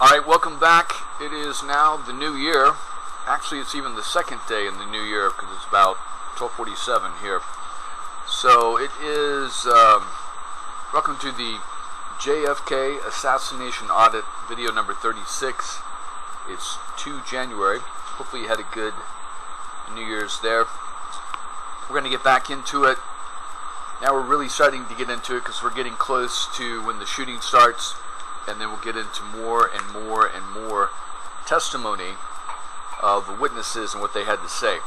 Alright, welcome back. It is now the new year. Actually, it's even the second day in the new year because it's about 12:47 here. So it is, welcome to the JFK Assassination Audit video number 36. It's 2 January. Hopefully you had a good New Year's there. We're going to get back into it. Now we're really starting to get into it because we're getting close to when the shooting starts. And then we'll get into more and more and more testimony of witnesses and what they had to say.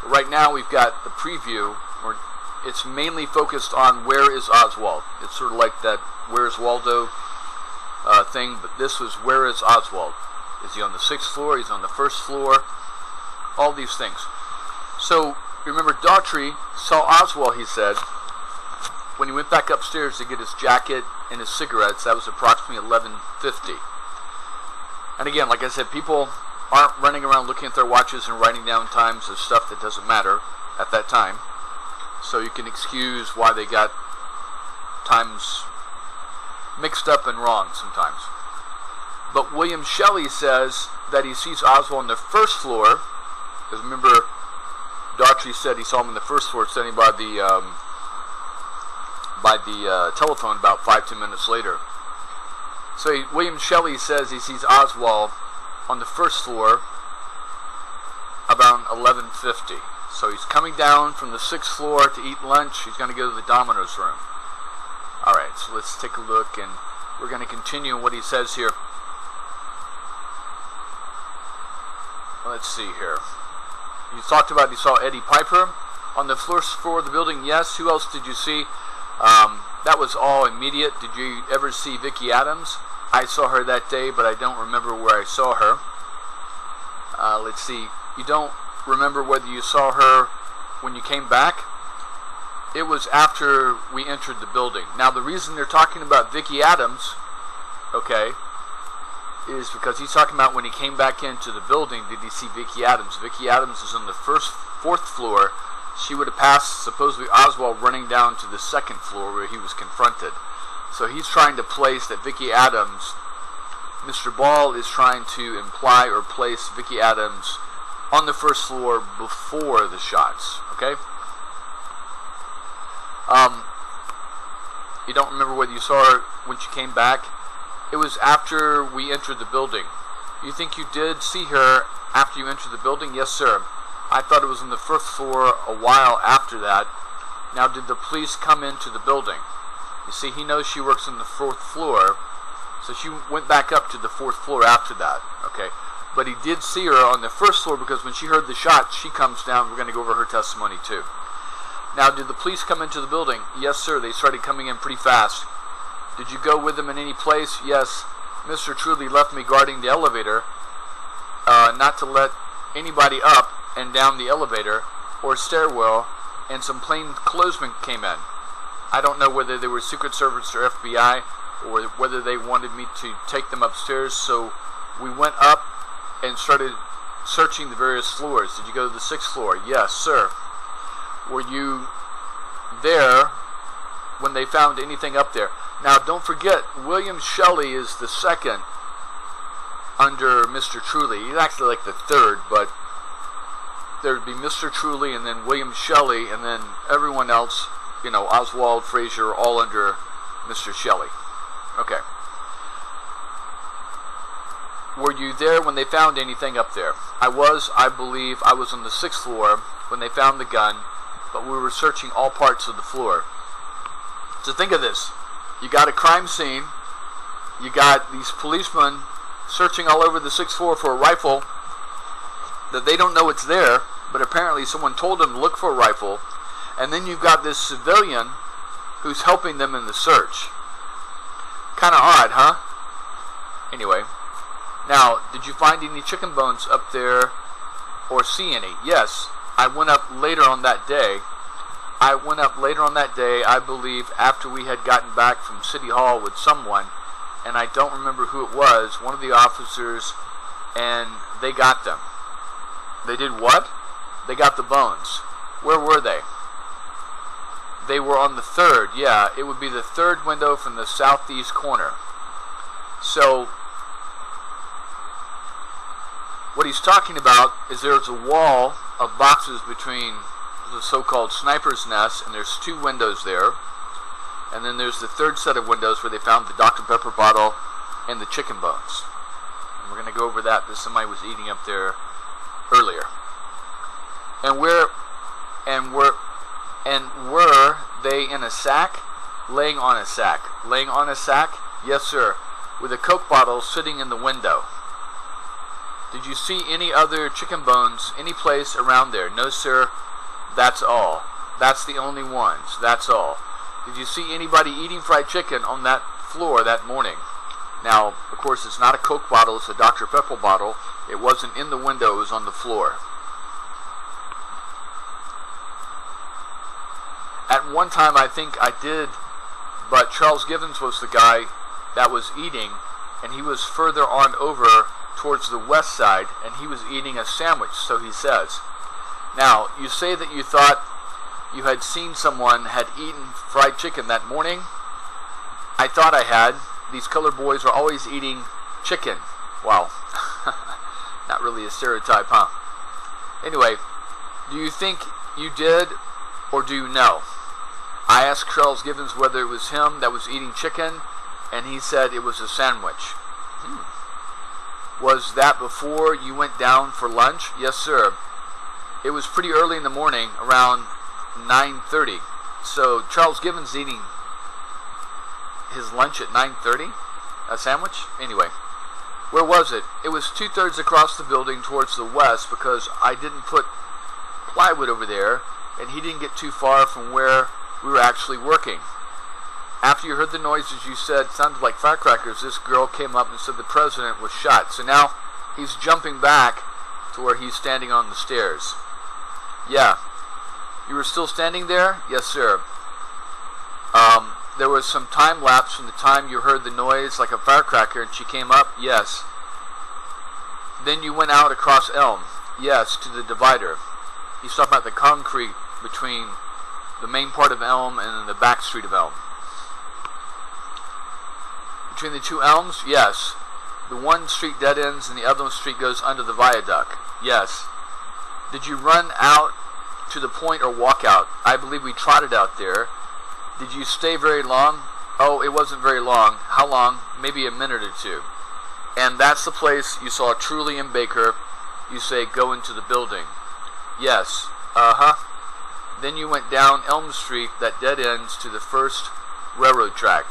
But right now we've got the preview, or it's mainly focused on where is Oswald. It's sort of like that Where's Waldo thing, but this was where is Oswald. Is he on the 6th floor? He's on the 1st floor? All these things. So remember, Daughtry saw Oswald, he said, when he went back upstairs to get his jacket and his cigarettes. That was approximately 11:50. And again, like I said, people aren't running around looking at their watches and writing down times of stuff that doesn't matter at that time. So you can excuse why they got times mixed up and wrong sometimes. But William Shelley says that he sees Oswald on the 1st floor. Because remember, Daughtry said he saw him on the 1st floor, standing by the telephone about 5-10 minutes later. So William Shelley says he sees Oswald on the 1st floor about 11:50. So he's coming down from the 6th floor to eat lunch. He's going to go to the Domino's room. Alright, so let's take a look, and we're going to continue what he says here. Let's see here. He talked about he saw Eddie Piper on the 1st floor of the building. Yes. Who else did you see? That was all immediate. Did you ever see Vicki Adams? I saw her that day, but I don't remember where I saw her. Let's see. You don't remember whether you saw her when you came back? It was after we entered the building. Now, the reason they're talking about Vicki Adams, okay, is because he's talking about when he came back into the building, did he see Vicki Adams? Vicki Adams is on the 4th floor. She would have passed, supposedly, Oswald running down to the 2nd floor where he was confronted. So he's trying to place that Vicki Adams, Mr. Ball is trying to imply or place Vicki Adams on the 1st floor before the shots. Okay? You don't remember whether you saw her when she came back? It was after we entered the building. You think you did see her after you entered the building? Yes, sir. I thought it was on the 1st floor a while after that. Now, did the police come into the building? You see, he knows she works on the 4th floor, so she went back up to the 4th floor after that. Okay, but he did see her on the 1st floor because when she heard the shots, she comes down. We're going to go over her testimony too. Now, did the police come into the building? Yes, sir. They started coming in pretty fast. Did you go with them in any place? Yes. Mr. Truly left me guarding the elevator, not to let anybody up and down the elevator or stairwell, and some plainclothesmen came in. I don't know whether they were Secret Service or FBI, or whether they wanted me to take them upstairs, so we went up and started searching the various floors. Did you go to the 6th floor? Yes, sir. Were you there when they found anything up there? Now, don't forget, William Shelley is the 2nd under Mr. Truly. He's actually like the 3rd, but there would be Mr. Truly and then William Shelley and then everyone else, you know, Oswald, Frazier, all under Mr. Shelley. Okay. Were you there when they found anything up there? I believe I was on the 6th floor when they found the gun, but we were searching all parts of the floor. So think of this. You got a crime scene. You got these policemen searching all over the 6th floor for a rifle that they don't know it's there, but apparently someone told them to look for a rifle. And then you've got this civilian who's helping them in the search. Kind of odd, huh? Anyway. Now, did you find any chicken bones up there or see any? Yes. I went up later on that day. I believe, after we had gotten back from City Hall with someone, and I don't remember who it was, one of the officers, and they got them. They did what? They got the bones. Where were they? They were on the 3rd. Yeah, it would be the 3rd window from the southeast corner. So What he's talking about is there's a wall of boxes between the so-called sniper's nest, and there's 2 windows there. And then there's the 3rd set of windows where they found the Dr. Pepper bottle and the chicken bones. And we're going to go over that because somebody was eating up there earlier. And were they in a sack? Laying on a sack. Laying on a sack? Yes, sir. With a Coke bottle sitting in the window. Did you see any other chicken bones any place around there? No, sir. That's all. That's the only ones. That's all. Did you see anybody eating fried chicken on that floor that morning? Now, of course, it's not a Coke bottle. It's a Dr. Pepper bottle. It wasn't in the window. It was on the floor. At one time, I think I did, but Charles Givens was the guy that was eating, and he was further on over towards the west side, and he was eating a sandwich, so he says. Now, you say that you thought you had seen someone had eaten fried chicken that morning. I thought I had. These colored boys are always eating chicken. Wow. Not really a stereotype, huh? Anyway, do you think you did, or do you know? I asked Charles Givens whether it was him that was eating chicken, and he said it was a sandwich. Was that before you went down for lunch? Yes, sir. It was pretty early in the morning, around 9:30. So Charles Givens eating his lunch at 9:30? A sandwich? Anyway, where was it? It was 2/3 across the building towards the west, because I didn't put plywood over there, and he didn't get too far from where we were actually working. After you heard the noises, you said sounded like firecrackers. This girl came up and said the president was shot. So now he's jumping back to where he's standing on the stairs. Yeah. You were still standing there? Yes, sir. There was some time lapse from the time you heard the noise like a firecracker and she came up? Yes. Then you went out across Elm? Yes, to the divider. He's talking about the concrete between the main part of Elm and the back street of Elm. Between the 2 elms? Yes. The one street dead ends and the other street goes under the viaduct? Yes. Did you run out to the point or walk out? I believe we trotted out there. Did you stay very long? Oh, it wasn't very long. How long? Maybe a minute or 2. And that's the place you saw Truly and Baker. You say go into the building. Yes. Uh-huh. Then you went down Elm Street that dead ends to the first railroad track.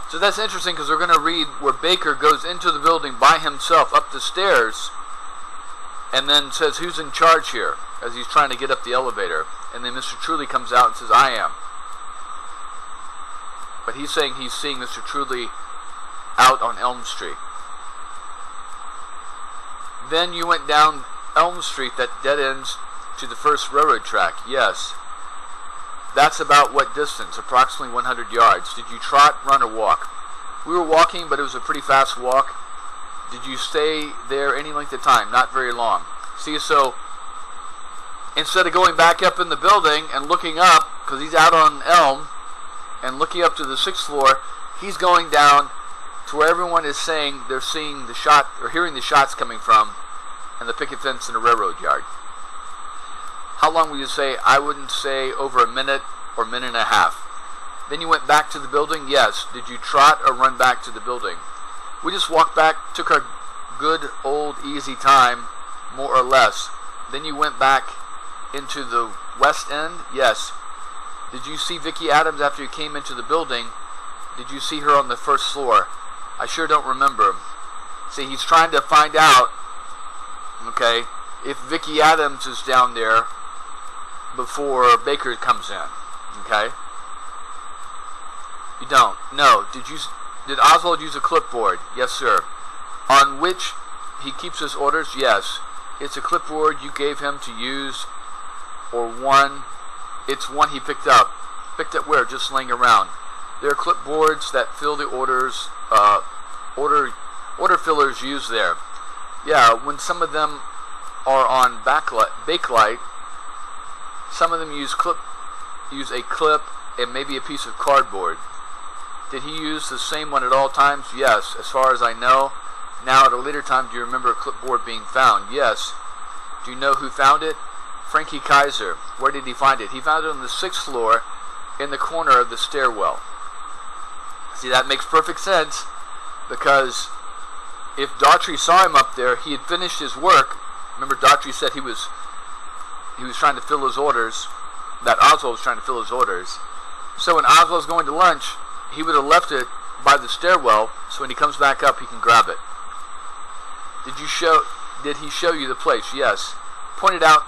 So that's interesting because we're going to read where Baker goes into the building by himself up the stairs and then says, who's in charge here? As he's trying to get up the elevator. And then Mr. Truly comes out and says, I am. But he's saying he's seeing Mr. Truly out on Elm Street. Then you went down Elm Street that dead ends to the first railroad track. Yes. That's about what distance? Approximately 100 yards. Did you trot, run, or walk? We were walking, but it was a pretty fast walk. Did you stay there any length of time? Not very long. See, so instead of going back up in the building and looking up, because he's out on Elm, and looking up to the 6th floor, he's going down to where everyone is saying they're seeing the shot, or hearing the shots coming from, and the picket fence in the railroad yard. How long will you say? I wouldn't say over a minute or minute and a half. Then you went back to the building? Yes. Did you trot or run back to the building? We just walked back, took our good old easy time, more or less. Then you went back into the west end? Yes. Did you see Vicki Adams after you came into the building? Did you see her on the first floor? I sure don't remember. See, he's trying to find out, okay, if Vicki Adams is down there before Baker comes in, okay? You don't. No. Did Oswald use a clipboard? Yes, sir. On which he keeps his orders? Yes. It's a clipboard you gave him to use, or one. It's one he picked up. Picked up where? Just laying around. There are clipboards that fill the orders. Order fillers used there. Yeah. When some of them are on bakelite, some of them use a clip and maybe a piece of cardboard. Did he use the same one at all times? Yes, as far as I know. Now, at a later time, do you remember a clipboard being found? Yes. Do you know who found it? Frankie Kaiser. Where did he find it? He found it on the 6th floor in the corner of the stairwell. See, that makes perfect sense, because if Daughtry saw him up there, he had finished his work. Remember, Daughtry said he was trying to fill his orders, that Oswald was trying to fill his orders. So when Oswald was going to lunch, he would have left it by the stairwell, so when he comes back up, he can grab it. Did he show you the place? Yes. Pointed out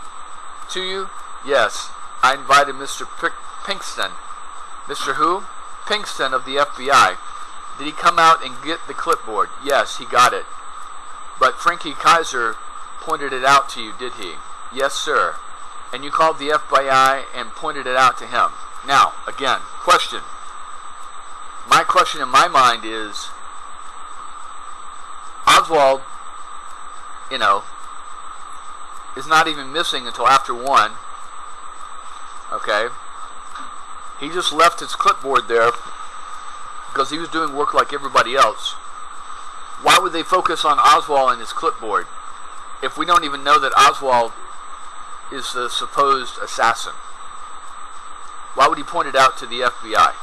to you? Yes. I invited Mr. Pinkston. Mr. who? Pinkston of the FBI. Did he come out and get the clipboard? Yes, he got it. But Frankie Kaiser pointed it out to you, did he? Yes, sir. And you called the FBI and pointed it out to him. Now, again, question. My question in my mind is, Oswald, is not even missing until after 1. Okay? He just left his clipboard there because he was doing work like everybody else. Why would they focus on Oswald and his clipboard if we don't even know that Oswald is the supposed assassin? Why would he point it out to the FBI?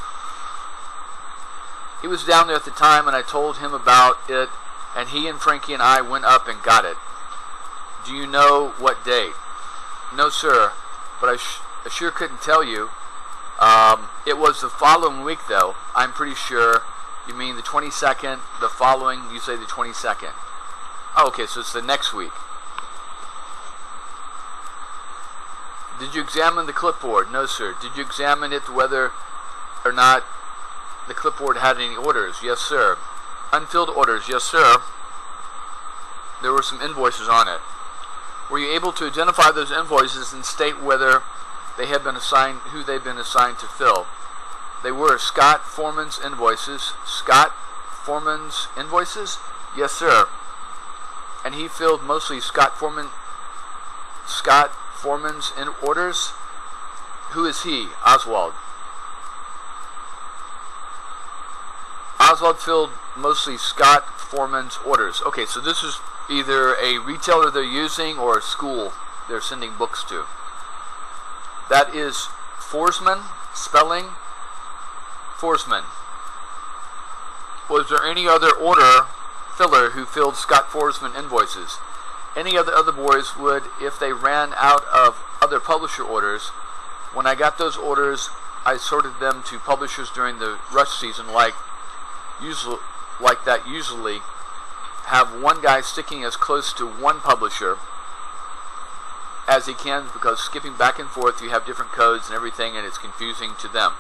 He was down there at the time, and I told him about it, and he and Frankie and I went up and got it. Do you know what date? No, sir, but I sure couldn't tell you. It was the following week, though. I'm pretty sure. You mean the 22nd, the following, you say the 22nd. Oh, okay, so it's the next week. Did you examine the clipboard? No, sir. Did you examine it whether or not the clipboard had any orders? Yes, sir. Unfilled orders? Yes, sir. There were some invoices on it. Were you able to identify those invoices and state whether they had been assigned, who they'd been assigned to fill? They were Scott Foreman's invoices. Scott Foreman's invoices? Yes, sir. And he filled mostly Scott Foreman's in orders? Who is he? Oswald. Oswald filled mostly Scott Foreman's orders. Okay, so this is either a retailer they're using or a school they're sending books to. That is Forsman, spelling Forsman. Was there any other order filler who filled Scott Forsman invoices? Any of the other boys would if they ran out of other publisher orders. When I got those orders, I sorted them to publishers during the rush season usually have one guy sticking as close to one publisher as he can, because skipping back and forth you have different codes and everything, and it's confusing to them.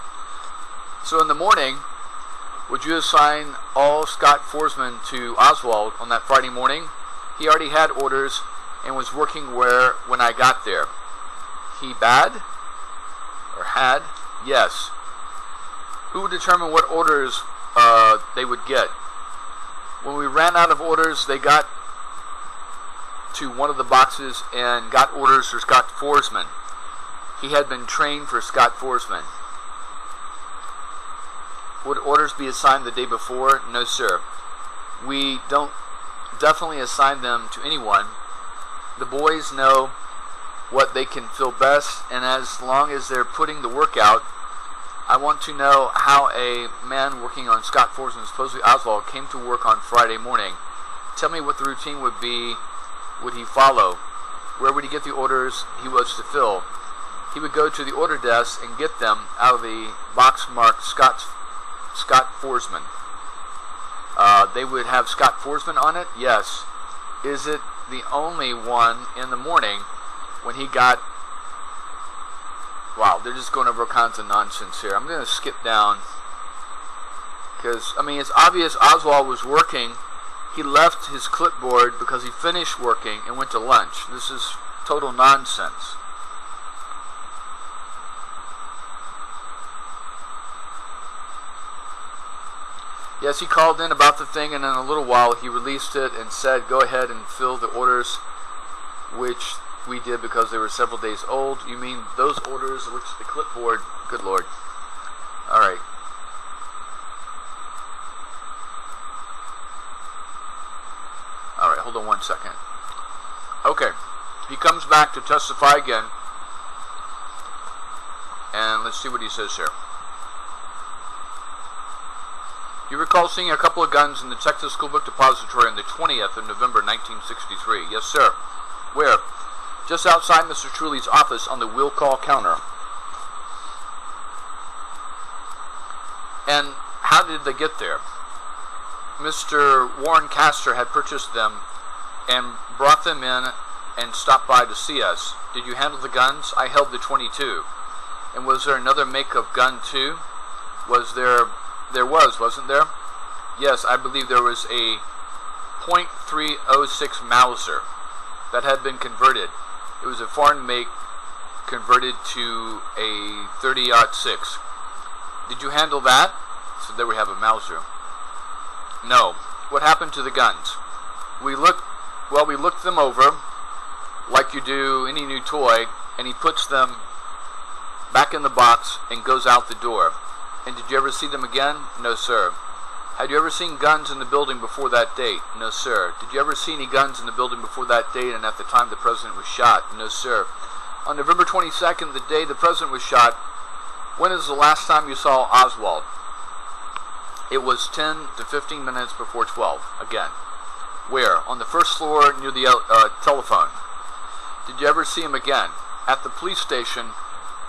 So in the morning, would you assign all Scott Forsman to Oswald on that Friday morning? He already had orders and was working when I got there. He bad? Or had? Yes. Who would determine what orders they would get? When we ran out of orders, they got to one of the boxes and got orders for Scott Forsman. He had been trained for Scott Forsman. Would orders be assigned the day before? No, sir. We don't definitely assign them to anyone. The boys know what they can fill best, and as long as they're putting the work out, I want to know how a man working on Scott Forsman, supposedly Oswald, came to work on Friday morning. Tell me what the routine would be. Would he follow? Where would he get the orders he was to fill? He would go to the order desk and get them out of the box marked Scott Forsman. They would have Scott Forsman on it? Yes. Is it the only one in the morning when he got... Wow, they're just going over all kinds of nonsense here. I'm going to skip down because, it's obvious Oswald was working. He left his clipboard because he finished working and went to lunch. This is total nonsense. Yes, he called in about the thing, and in a little while he released it and said, go ahead and fill the orders, which we did because they were several days old. You mean those orders, which the clipboard, good Lord. Alright. Alright, hold on one second. Okay, he comes back to testify again. And let's see what he says here. You recall seeing a couple of guns in the Texas School Book Depository on the 20th of November 1963. Yes, sir. Where? Just outside Mr. Truly's office on the will call counter. And how did they get there? Mr. Warren Castor had purchased them and brought them in and stopped by to see us. Did you handle the guns? I held the 22. And was there another make of gun too? Was there? There was, wasn't there? Yes, I believe there was a .306 Mauser that had been converted. It was a foreign make converted to a 30-06. Did you handle that? So there we have a Mauser. No. What happened to the guns? We looked them over like you do any new toy, and he puts them back in the box and goes out the door. And did you ever see them again? No, sir. Had you ever seen guns in the building before that date? No, sir. Did you ever see any guns in the building before that date and at the time the president was shot? No, sir. On November 22nd, the day the president was shot, when is the last time you saw Oswald? It was 10 to 15 minutes before 12. Again. Where? On the first floor near the telephone. Did you ever see him again? At the police station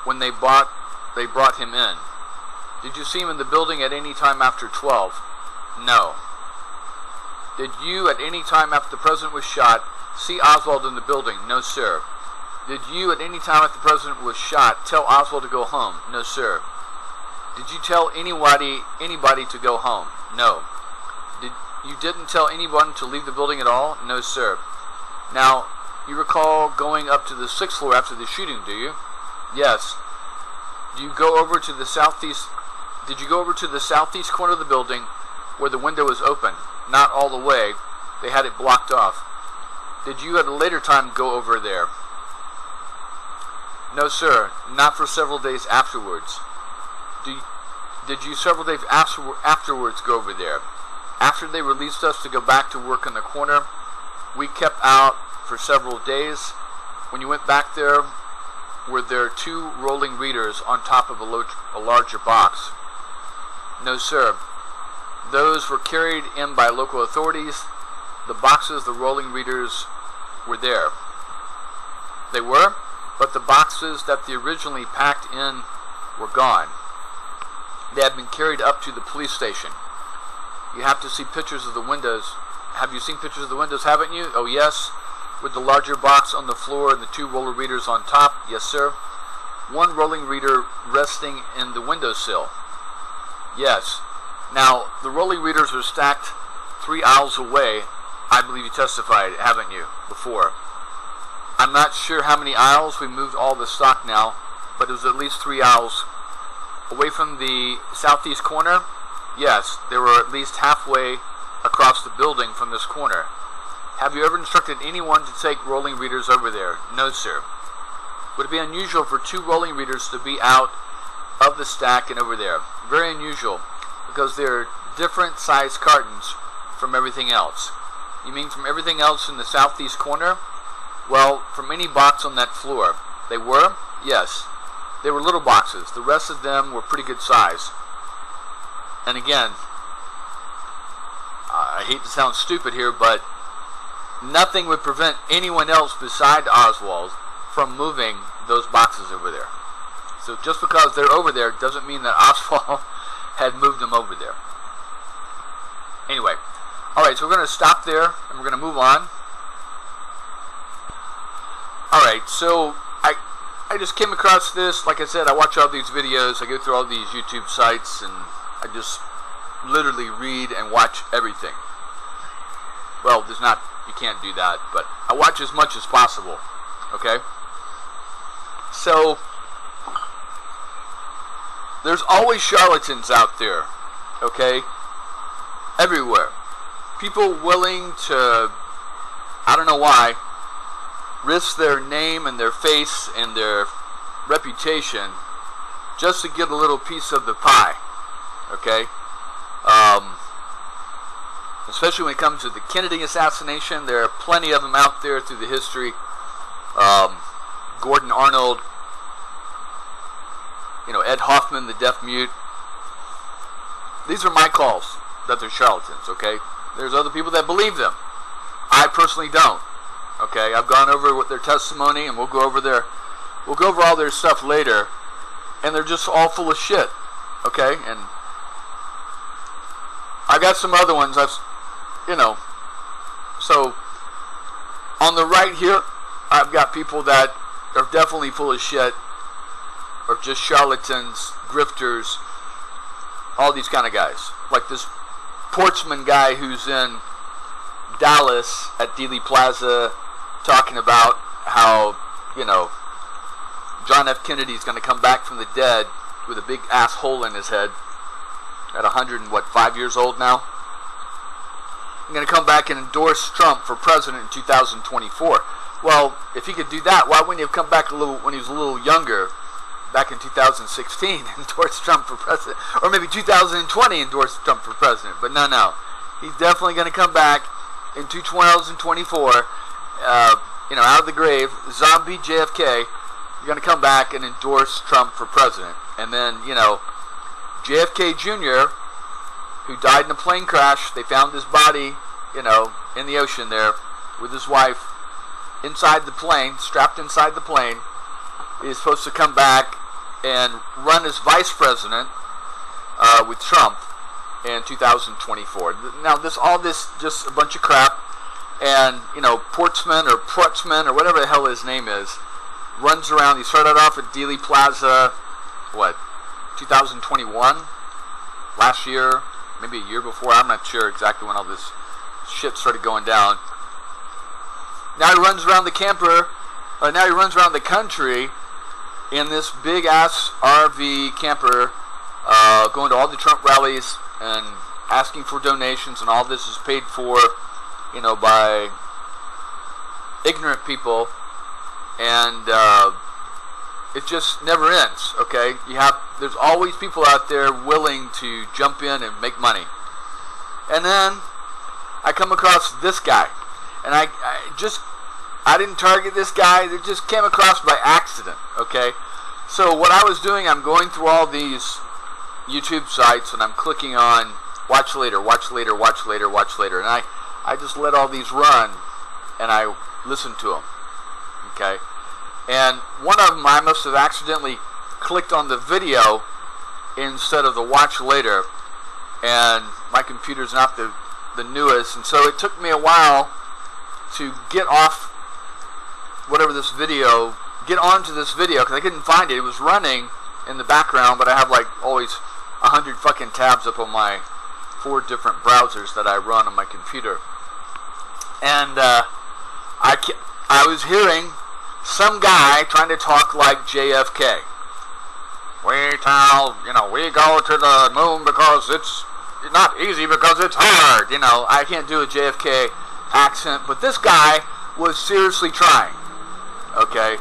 when they brought him in. Did you see him in the building at any time after 12? No. Did you at any time after the president was shot see Oswald in the building? No, sir. Did you at any time after the president was shot tell Oswald to go home? No, sir. Did you tell anybody to go home? No. You didn't tell anyone to leave the building at all? No, sir. Now, you recall going up to the 6th floor after the shooting, do you? Yes. Did you go over to the southeast corner of the building where the window was open? Not all the way. They had it blocked off. Did you at a later time go over there? No, sir. Not for several days afterwards. Did you several days afterwards go over there? After they released us to go back to work in the corner, we kept out for several days. When you went back there, were there 2 rolling readers on top of a larger box? No, sir. Those were carried in by local authorities. The boxes, the rolling readers, were there. They were, but the boxes that they originally packed in were gone. They had been carried up to the police station. You have to see pictures of the windows. Have you seen pictures of the windows, haven't you? Oh, yes. With the larger box on the floor and the 2 roller readers on top? Yes, sir. 1 rolling reader resting in the windowsill? Yes. Now, the rolling readers are stacked 3 aisles away. I believe you testified, haven't you, before? I'm not sure how many aisles. We moved all the stock now, but it was at least 3 aisles away from the southeast corner. Yes, they were at least halfway across the building from this corner. Have you ever instructed anyone to take rolling readers over there? No, sir. Would it be unusual for 2 rolling readers to be out of the stack and over there? Very unusual, because they're different size cartons from everything else. You mean from everything else in the southeast corner? Well, from any box on that floor. They were? Yes. They were little boxes. The rest of them were pretty good size. And again, I hate to sound stupid here, but nothing would prevent anyone else beside Oswald from moving those boxes over there. So just because they're over there doesn't mean that Oswald had moved them over there. Anyway, alright, so we're going to stop there and we're going to move on. Alright, so I just came across this. Like I said, I watch all these videos, I go through all these YouTube sites, and I just literally read and watch everything. Well, you can't do that, but I watch as much as possible, okay? So, there's always charlatans out there, okay? Everywhere. People willing to, I don't know why, risk their name and their face and their reputation just to get a little piece of the pie, okay? especially when it comes to the Kennedy assassination. There are plenty of them out there through the history. Gordon Arnold, Ed Hoffman, the deaf mute. These are my calls that they're charlatans, okay? There's other people that believe them. I personally don't, okay? I've gone over with their testimony, and we'll go over all their stuff later, and they're just all full of shit, okay? And I got some other ones. So on the right here, I've got people that are definitely full of shit, or just charlatans, grifters, all these kind of guys. Like this Portsman guy who's in Dallas at Dealey Plaza talking about how, John F. Kennedy's going to come back from the dead with a big ass hole in his head at 5 years old now. I'm going to come back and endorse Trump for president in 2024. Well, if he could do that, why wouldn't he have come back when he was a little younger, back in 2016, endorse Trump for president? Or maybe 2020, endorse Trump for president. But no. He's definitely going to come back in 2024, out of the grave, zombie JFK. You're going to come back and endorse Trump for president. And then, JFK Jr., who died in a plane crash, they found his body, in the ocean there with his wife inside the plane, strapped inside the plane. He's supposed to come back and run as vice president with Trump in 2024. Now, all this just a bunch of crap. And, Portsman or whatever the hell his name is, runs around. He started off at Dealey Plaza, 2021? Last year? Maybe a year before? I'm not sure exactly when all this shit started going down. Now he runs around the country in this big ass RV camper, going to all the Trump rallies and asking for donations, and all this is paid for, by ignorant people, and it just never ends. Okay, there's always people out there willing to jump in and make money, and then I come across this guy, and I didn't target this guy. It just came across by accident, okay? So what I was doing, I'm going through all these YouTube sites, and I'm clicking on watch later, watch later, watch later, watch later. And I just let all these run, and I listened to them, okay? And one of them, I must have accidentally clicked on the video instead of the watch later, and my computer's not the newest, and so it took me a while to get onto this video, because I couldn't find it. It was running in the background, but I have always 100 fucking tabs up on my 4 different browsers that I run on my computer. And I was hearing some guy trying to talk like JFK. We go to the moon because it's not easy, because it's hard. I can't do a JFK accent, but this guy was seriously trying. Okay?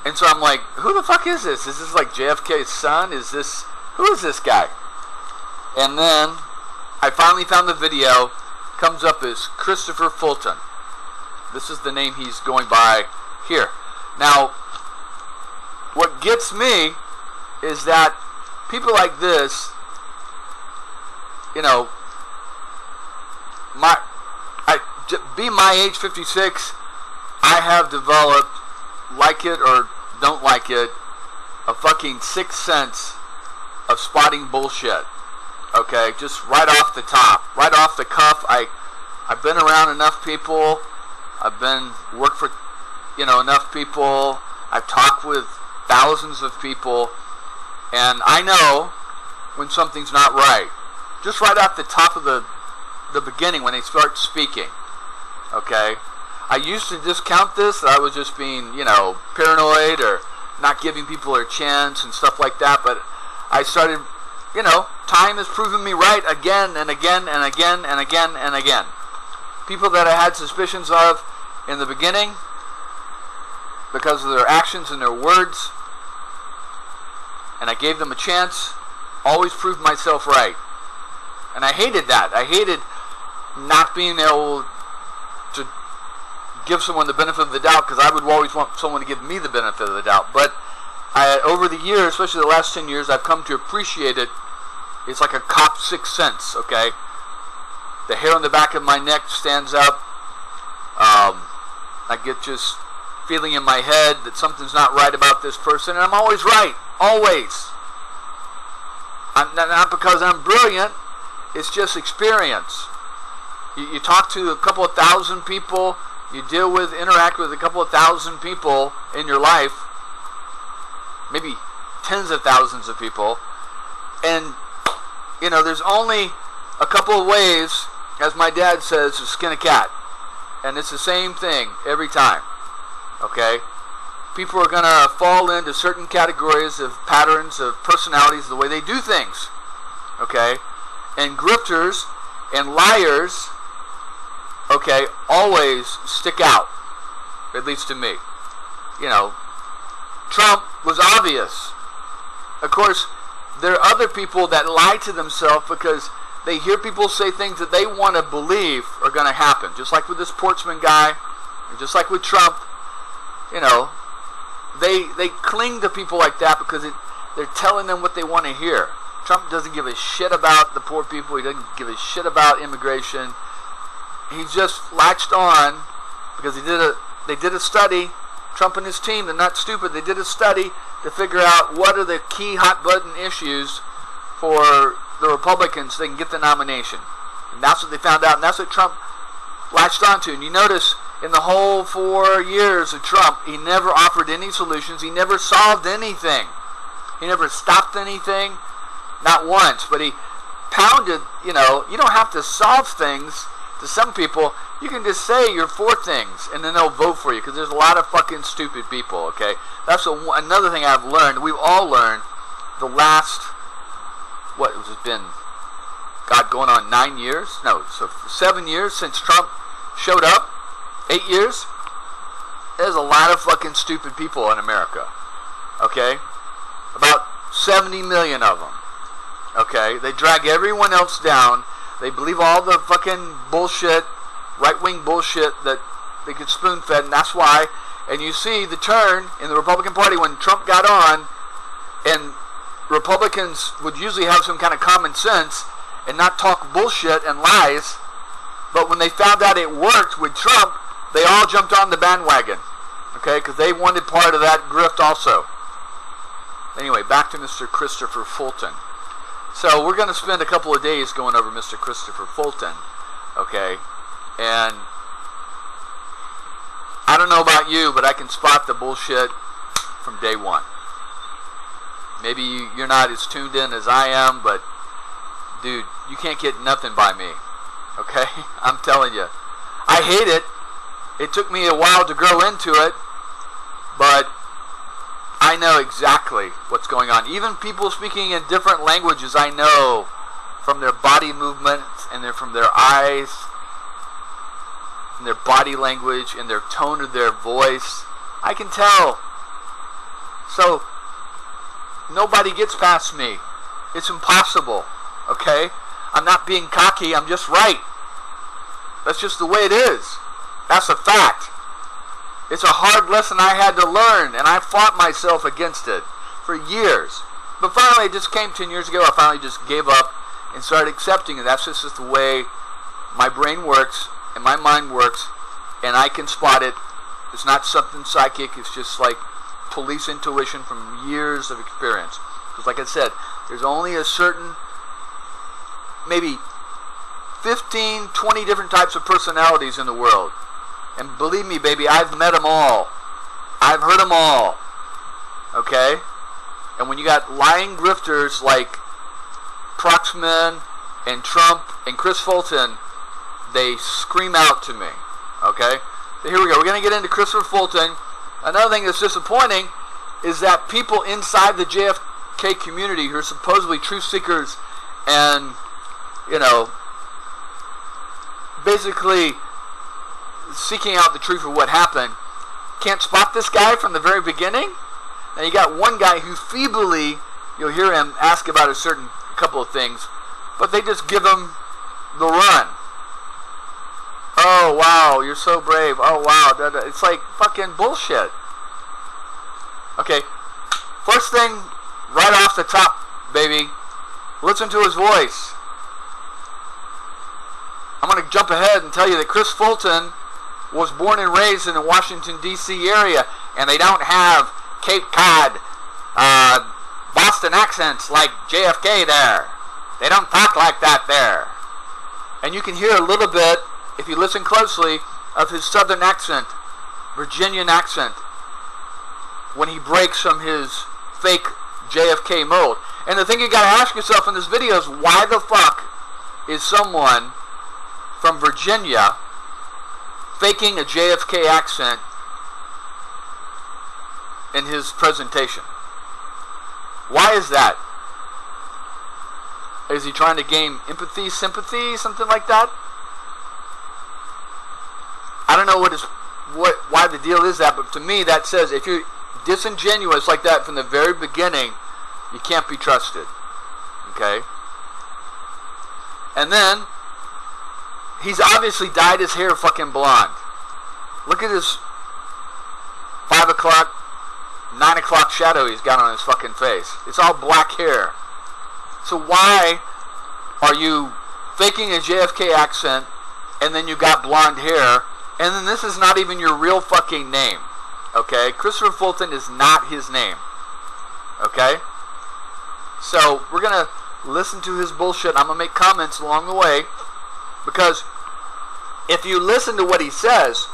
And so I'm like, who the fuck is this? Is this JFK's son? Who is this guy? And then I finally found the video. Comes up as Christopher Fulton. This is the name he's going by here. Now, what gets me is that people like this, being my age, 56, I have developed, like it or don't like it, a fucking sixth sense of spotting bullshit. Okay, just right off the top, right off the cuff. I've been around enough people. I've worked for, enough people. I've talked with thousands of people, and I know when something's not right. Just right off the top of the beginning, when they start speaking. Okay, I used to discount this, that I was just being, paranoid or not giving people a chance and stuff like that. But I started, time has proven me right again and again and again and again and again. People that I had suspicions of in the beginning, because of their actions and their words, and I gave them a chance, always proved myself right. And I hated that. I hated not being able to give someone the benefit of the doubt, because I would always want someone to give me the benefit of the doubt. But over the years, especially the last 10 years, I've come to appreciate it. It's like a cop's sixth sense, okay? The hair on the back of my neck stands up. I get just feeling in my head that something's not right about this person, and I'm always right. Always. Not because I'm brilliant. It's just experience. You talk to a couple of thousand people. You interact with a couple of thousand people in your life. Maybe tens of thousands of people. And, there's only a couple of ways, as my dad says, to skin a cat. And it's the same thing every time. Okay? People are going to fall into certain categories of patterns of personalities, the way they do things. Okay? And grifters and liars, okay, always stick out. At least to me. Trump was obvious. Of course, there are other people that lie to themselves because they hear people say things that they want to believe are going to happen. Just like with this Portsman guy, and just like with Trump, they cling to people like that because they're telling them what they want to hear. Trump doesn't give a shit about the poor people. He doesn't give a shit about immigration. He just latched on because they did a study. Trump and his team, they're not stupid. They did a study to figure out what are the key hot button issues for the Republicans so they can get the nomination. And that's what they found out, and that's what Trump latched onto. And you notice in the whole 4 years of Trump, he never offered any solutions. He never solved anything. He never stopped anything, not once. But he pounded, you don't have to solve things to some people. You can just say you're for things, and then they'll vote for you, because there's a lot of fucking stupid people, okay? That's another thing I've learned. We've all learned the last, what has it been? God, going on 9 years? No, so 7 years since Trump showed up. 8 years. There's a lot of fucking stupid people in America. Okay? About 70 million of them. Okay? They drag everyone else down. They believe all the fucking bullshit, right-wing bullshit that they get spoon-fed, and that's why. And you see the turn in the Republican Party when Trump got on, and Republicans would usually have some kind of common sense and not talk bullshit and lies. But when they found out it worked with Trump, they all jumped on the bandwagon. Okay? Because they wanted part of that grift also. Anyway, back to Mr. Christopher Fulton. So we're going to spend a couple of days going over Mr. Christopher Fulton. Okay? And I don't know about you, but I can spot the bullshit from day one. Maybe you're not as tuned in as I am, but dude, you can't get nothing by me. Okay? I'm telling you. I hate it. It took me a while to grow into it, but I know exactly what's going on. Even people speaking in different languages, I know from their body movements and from their eyes and their body language and their tone of their voice. I can tell. So, nobody gets past me. It's impossible. Okay? I'm not being cocky. I'm just right. That's just the way it is. That's a fact. It's a hard lesson I had to learn, and I fought myself against it for years. But finally, it just came 10 years ago. I finally just gave up and started accepting it. That's just the way my brain works and my mind works, and I can spot it. It's not something psychic. It's just like police intuition from years of experience. Because like I said, there's only a certain, maybe 15, 20 different types of personalities in the world. And believe me, baby, I've met them all. I've heard them all. Okay? And when you got lying grifters like Proxman and Trump and Chris Fulton, they scream out to me. Okay? So here we go. We're going to get into Christopher Fulton. Another thing that's disappointing is that people inside the JFK community who are supposedly truth seekers and, basically seeking out the truth of what happened, can't spot this guy from the very beginning. Now you got one guy who feebly, you'll hear him ask about a certain couple of things, but they just give him the run. Oh, wow, you're so brave. Oh, wow. It's like fucking bullshit. Okay, first thing, right off the top, baby, listen to his voice. I'm going to jump ahead and tell you that Chris Fulton was born and raised in the Washington, D.C. area, and they don't have Cape Cod, Boston accents like JFK there. They don't talk like that there. And you can hear a little bit, if you listen closely, of his southern accent, Virginian accent, when he breaks from his fake JFK mold. And the thing you got to ask yourself in this video is, why the fuck is someone from Virginia faking a JFK accent in his presentation? Why is that? Is he trying to gain empathy, sympathy, something like that? I don't know why the deal is that, but to me that says if you're disingenuous like that from the very beginning, you can't be trusted. Okay? And then he's obviously dyed his hair fucking blonde. Look at his 5 o'clock, 9 o'clock shadow he's got on his fucking face. It's all black hair. So why are you faking a JFK accent and then you got blonde hair and then this is not even your real fucking name? Okay? Christopher Fulton is not his name. Okay? So we're going to listen to his bullshit. I'm going to make comments along the way, because if you listen to what he says,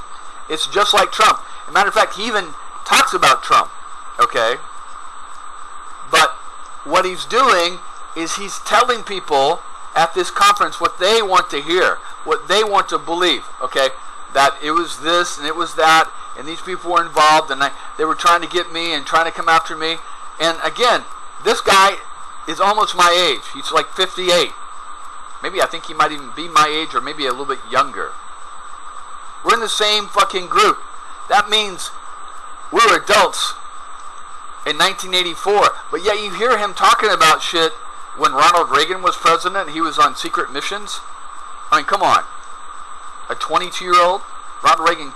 it's just like Trump. As a matter of fact, he even talks about Trump. Okay? But what he's doing is he's telling people at this conference what they want to hear, what they want to believe. Okay? That it was this and it was that, and these people were involved, and they were trying to get me and trying to come after me. And again, this guy is almost my age. He's like 58. Maybe I think he might even be my age, or maybe a little bit younger. We're in the same fucking group. That means we were adults in 1984. But yet you hear him talking about shit when Ronald Reagan was president and he was on secret missions. I mean, come on. A 22-year-old? Ronald Reagan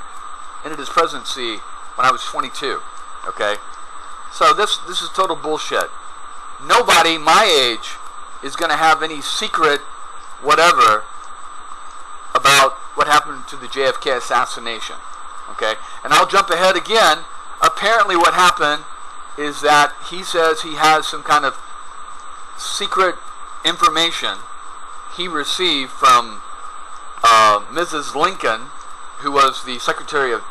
ended his presidency when I was 22. Okay? So this is total bullshit. Nobody my age is going to have any secret whatever about what happened to the JFK assassination. Okay? And I'll jump ahead again. Apparently what happened is that he says he has some kind of secret information he received from Mrs. Lincoln, who was the secretary of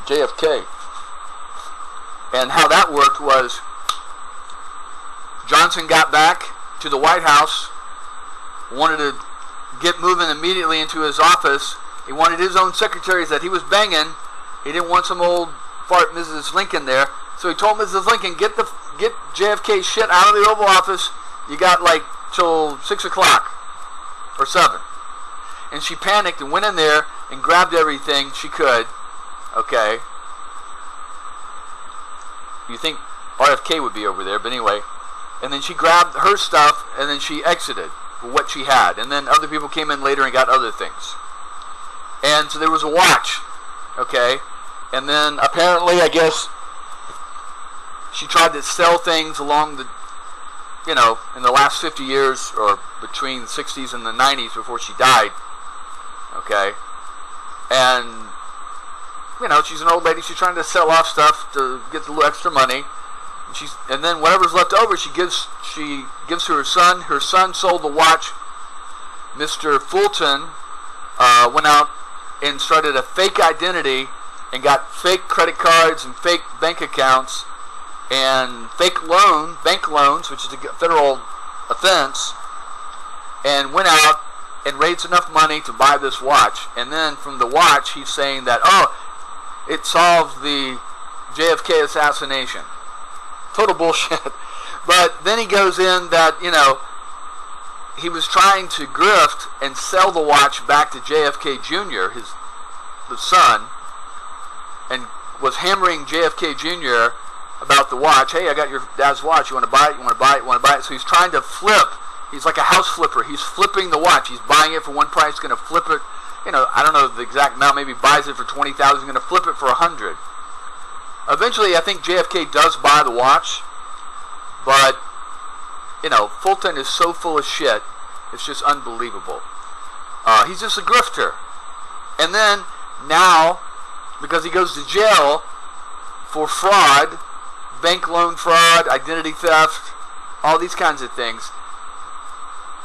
JFK. And how that worked was Johnson got back to the White House, wanted to get moving immediately into his office. He wanted his own secretaries that he was banging. He didn't want some old fart Mrs. Lincoln there. So he told Mrs. Lincoln, get JFK's shit out of the Oval Office. You got like till 6 o'clock or 7. And she panicked and went in there and grabbed everything she could. Okay. You think RFK would be over there, but anyway. And then she grabbed her stuff and then she exited with what she had. And then other people came in later and got other things. And so there was a watch. Okay. And then apparently, I guess, she tried to sell things along the, in the last 50 years, or between the 60s and the 90s before she died. Okay. And, she's an old lady. She's trying to sell off stuff to get a little extra money. And then whatever's left over, she gives to her son. Her son sold the watch. Mr. Fulton went out and started a fake identity and got fake credit cards and fake bank accounts and fake bank loans, which is a federal offense, and went out and raised enough money to buy this watch. And then from the watch, he's saying that, it solved the JFK assassination. Total bullshit. But then he goes in that, he was trying to grift and sell the watch back to JFK Jr., the son, and was hammering JFK Jr. about the watch. Hey, I got your dad's watch. You want to buy it? You want to buy it? You want to buy it? So he's trying to flip He's like a house flipper. He's flipping the watch. He's buying it for one price, going to flip it. You know, I don't know the exact amount. Maybe buys it for 20,000, going to flip it for 100. Eventually, I think JFK does buy the watch, but you know, Fulton is so full of shit. It's just unbelievable. He's just a grifter. And then now, because he goes to jail for fraud, bank loan fraud, identity theft, all these kinds of things.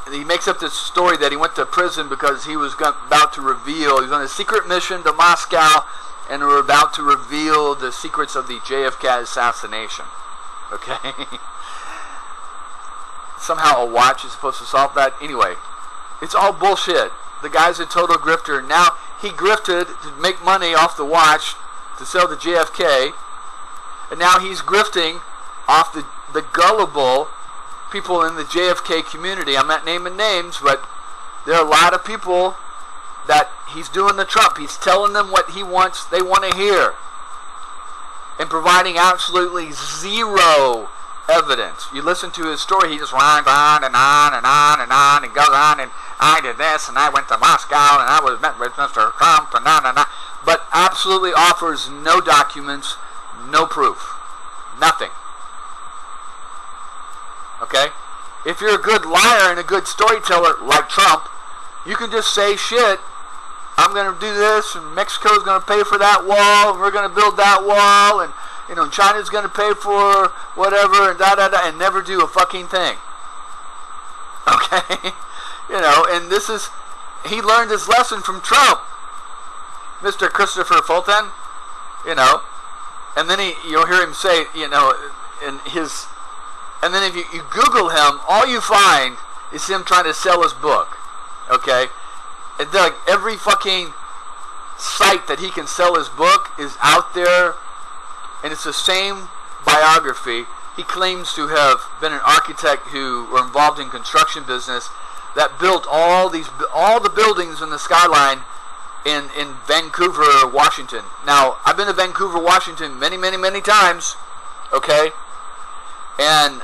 And he makes up this story that he went to prison because he was about to reveal, he was on a secret mission to Moscow, and we're about to reveal the secrets of the JFK assassination. Okay? Somehow a watch is supposed to solve that. Anyway, it's all bullshit. The guy's a total grifter. Now, he grifted to make money off the watch to sell to JFK, and now he's grifting off the gullible people in the JFK community. I'm not naming names, but there are a lot of people that he's doing the Trump. He's telling them what he wants, they want to hear, and providing absolutely zero evidence. You listen to his story, he just runs on and on and on and on and goes on, and I did this and I went to Moscow and I was met with Mr. Trump and na, but absolutely offers no documents, no proof, nothing. Okay? If you're a good liar and a good storyteller like Trump, you can just say shit. I'm going to do this, and Mexico's going to pay for that wall, and we're going to build that wall, and you know, China's going to pay for whatever, and and never do a fucking thing. Okay? You know, and this is, he learned his lesson from Trump, Mr. Christopher Fulton, you know, and then you'll hear him say, you know, in his, and then if you Google him, all you find is him trying to sell his book. Okay? And like every fucking site that he can sell his book is out there, and it's the same biography. He claims to have been an architect who were involved in construction business that built all the buildings in the skyline in Vancouver, Washington. Now, I've been to Vancouver, Washington many, many, many times. Okay? And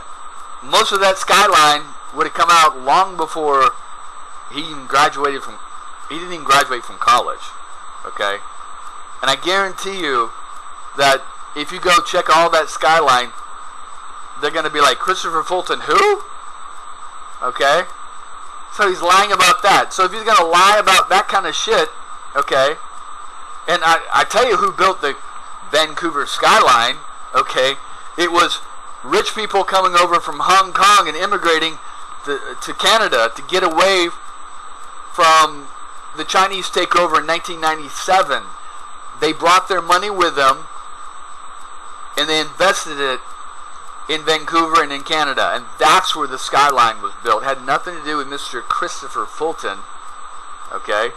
most of that skyline would have come out long before he even graduated from, he didn't even graduate from college. Okay? And I guarantee you that if you go check all that skyline, they're going to be like, Christopher Fulton, who? Okay? So he's lying about that. So if he's going to lie about that kind of shit, okay, and I tell you who built the Vancouver skyline, okay, it was rich people coming over from Hong Kong and immigrating to Canada to get away from the Chinese takeover in 1997. They brought their money with them, and they invested it in Vancouver and in Canada, and that's where the skyline was built. It had nothing to do with Mr. Christopher Fulton. Okay?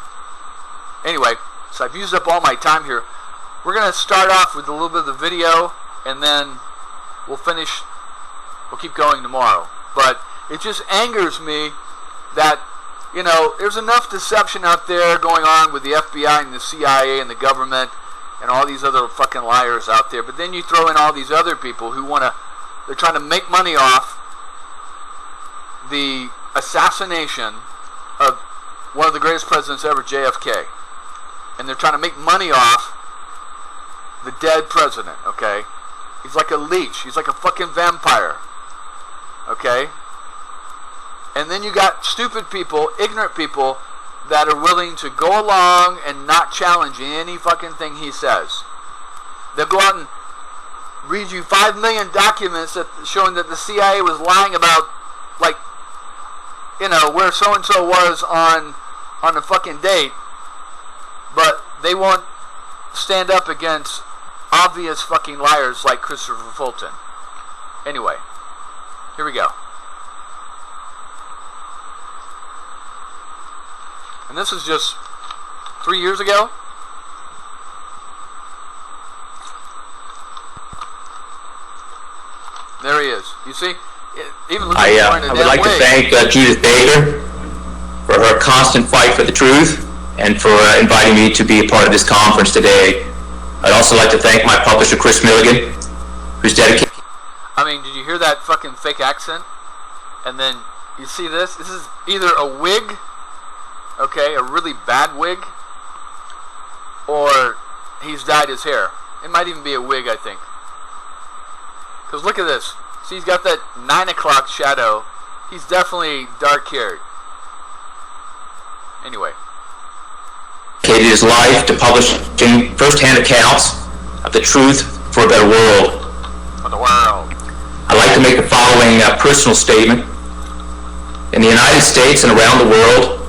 Anyway, so I've used up all my time here. We're going to start off with a little bit of the video, and then we'll finish, we'll keep going tomorrow. But it just angers me that, you know, there's enough deception out there going on with the FBI and the CIA and the government and all these other fucking liars out there. But then you throw in all these other people who want to, they're trying to make money off the assassination of one of the greatest presidents ever, JFK. And they're trying to make money off the dead president, okay? He's like a leech. He's like a fucking vampire, okay? And then you got stupid people, ignorant people, that are willing to go along and not challenge any fucking thing he says. They'll go out and read you 5 million documents that showing that the CIA was lying about, like, you know, where so-and-so was on the fucking date, but they won't stand up against obvious fucking liars like Christopher Fulton. Anyway, here we go. And this is just 3 years ago. There he is. You see? Even I would like to thank Judith Baker for her constant fight for the truth and for inviting me to be a part of this conference today. I'd also like to thank my publisher, Chris Milligan, who's dedicated... I mean, did you hear that fucking fake accent? And then You see this? This is either a wig, okay, a really bad wig, or he's dyed his hair. It might even be a wig, I think. Because look at this. See, he's got that 9 o'clock shadow. He's definitely dark-haired. Anyway. Dedicated his life to publishing first-hand accounts of the truth for a better world. For the world. I'd like to make the following personal statement. In the United States and around the world,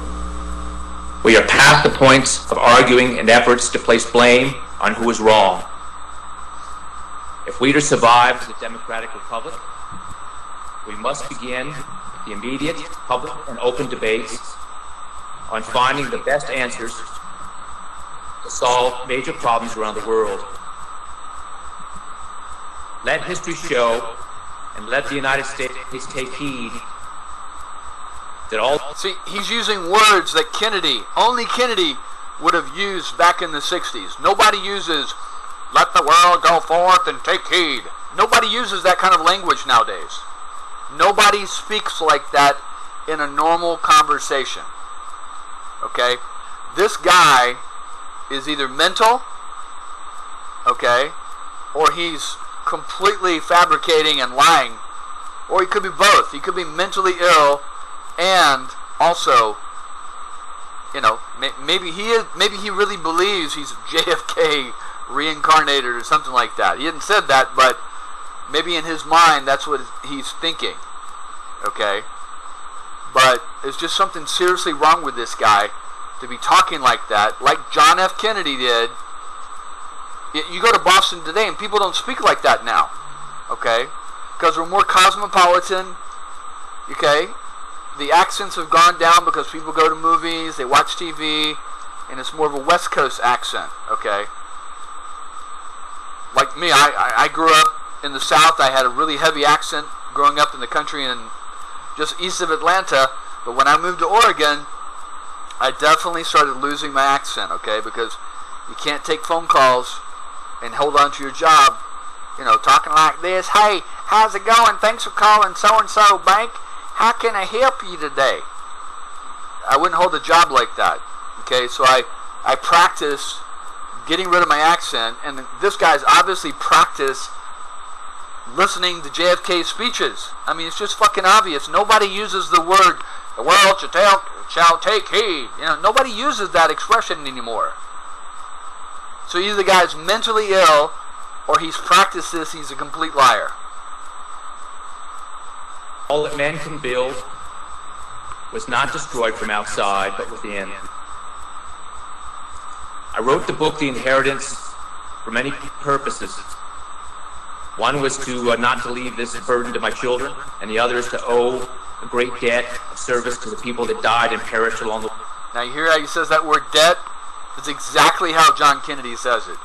we are past the points of arguing and efforts to place blame on who is wrong. If we are to survive as a democratic republic, we must begin the immediate, public, and open debates on finding the best answers to solve major problems around the world. Let history show, and let the United States take heed that all... See, he's using words that only Kennedy would have used back in the 60s. Nobody uses, let the world go forth and take heed. Nobody uses that kind of language nowadays. Nobody speaks like that in a normal conversation. Okay? This guy is either mental, okay, or he's completely fabricating and lying, or he could be both. He could be mentally ill and also, you know, maybe he really believes he's JFK reincarnated or something like that. He hadn't said that, but maybe in his mind that's what he's thinking. Okay? But there's just something seriously wrong with this guy to be talking like that, like John F. Kennedy did. You go to Boston today and people don't speak like that now. Okay? Because we're more cosmopolitan. Okay? The accents have gone down because people go to movies, they watch TV, and it's more of a West Coast accent. Okay? Like me, I grew up in the South. I had a really heavy accent growing up in the country and just east of Atlanta. But when I moved to Oregon, I definitely started losing my accent, okay? Because you can't take phone calls and hold on to your job, you know, talking like this. Hey, how's it going? Thanks for calling so-and-so bank. How can I help you today? I wouldn't hold a job like that, okay? So I practice getting rid of my accent, and this guy's obviously practiced listening to JFK's speeches. I mean, it's just fucking obvious. Nobody uses the word, the world shall take heed. You know, nobody uses that expression anymore. So either the guy's mentally ill, or he's practiced this, he's a complete liar. All that man can build was not destroyed from outside, but within. I wrote the book, The Inheritance, for many purposes. One was to not to leave this burden to my children, and the other is to owe a great debt of service to the people that died and perished along the way. Now you hear how he says that word debt? It's exactly how John Kennedy says it.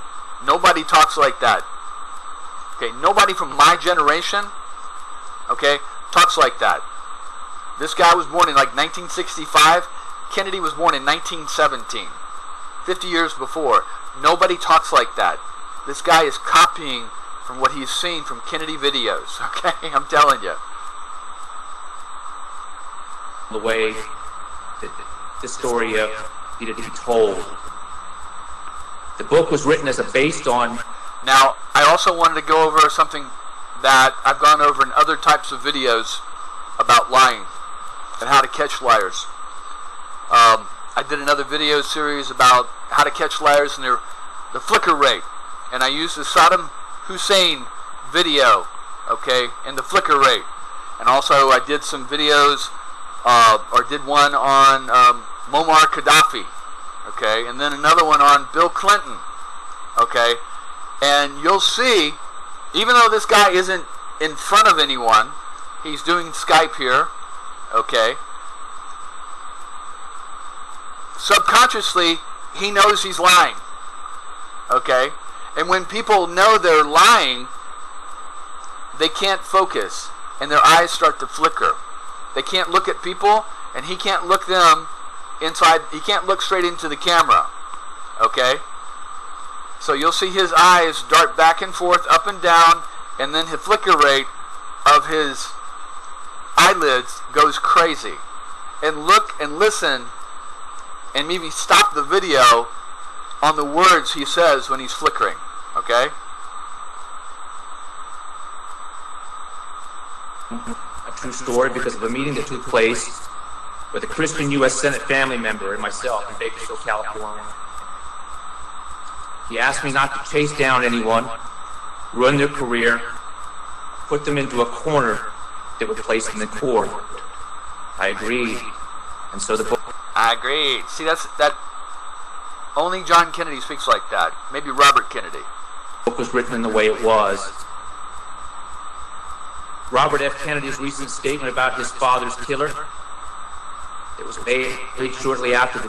Nobody talks like that. Okay, nobody from my generation, okay, talks like that. This guy was born in like 1965. Kennedy was born in 1917. 50 years before. Nobody talks like that. This guy is copying from what he's seen from Kennedy videos. Okay, I'm telling you. The way that the story needed to be told. The book was written as a based on... Now, I also wanted to go over something that I've gone over in other types of videos about lying and how to catch liars. I did another video series about how to catch liars and the flicker rate. And I used the Saddam Hussein video, okay, and the flicker rate. And also I did some videos, or did one on Muammar Gaddafi, okay, and then another one on Bill Clinton, okay. And you'll see, even though this guy isn't in front of anyone, he's doing Skype here, okay. Subconsciously, he knows he's lying, okay. And when people know they're lying, they can't focus, and their eyes start to flicker. They can't look at people, and he can't look them inside. He can't look straight into the camera, okay. So you'll see his eyes dart back and forth, up and down, and then the flicker rate of his eyelids goes crazy. And look and listen and maybe stop the video on the words he says when he's flickering. Okay? A true story because of a meeting that took place with a Christian U.S. Senate family member and myself in Bakersfield, California. He asked me not to chase down anyone, ruin their career, put them into a corner that would place them in court. I agreed, and so the book... I agreed. See, that only John Kennedy speaks like that. Maybe Robert Kennedy. The book was written in the way it was. Robert F. Kennedy's recent statement about his father's killer, it was made shortly after the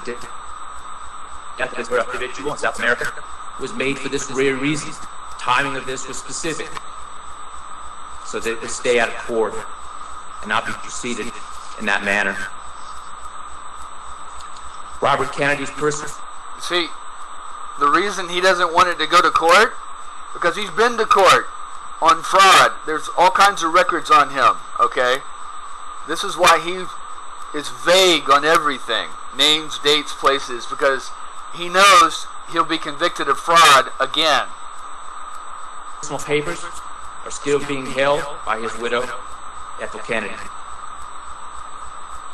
death of this individual in South America, was made for this rare reason. Timing of this was specific, so that it would stay out of court and not be proceeded in that manner. Robert Kennedy's person... See, the reason he doesn't want it to go to court, because he's been to court on fraud. There's all kinds of records on him, okay? This is why he is vague on everything. Names, dates, places, because he knows he'll be convicted of fraud again. Personal papers are still being held by his widow, Ethel Kennedy.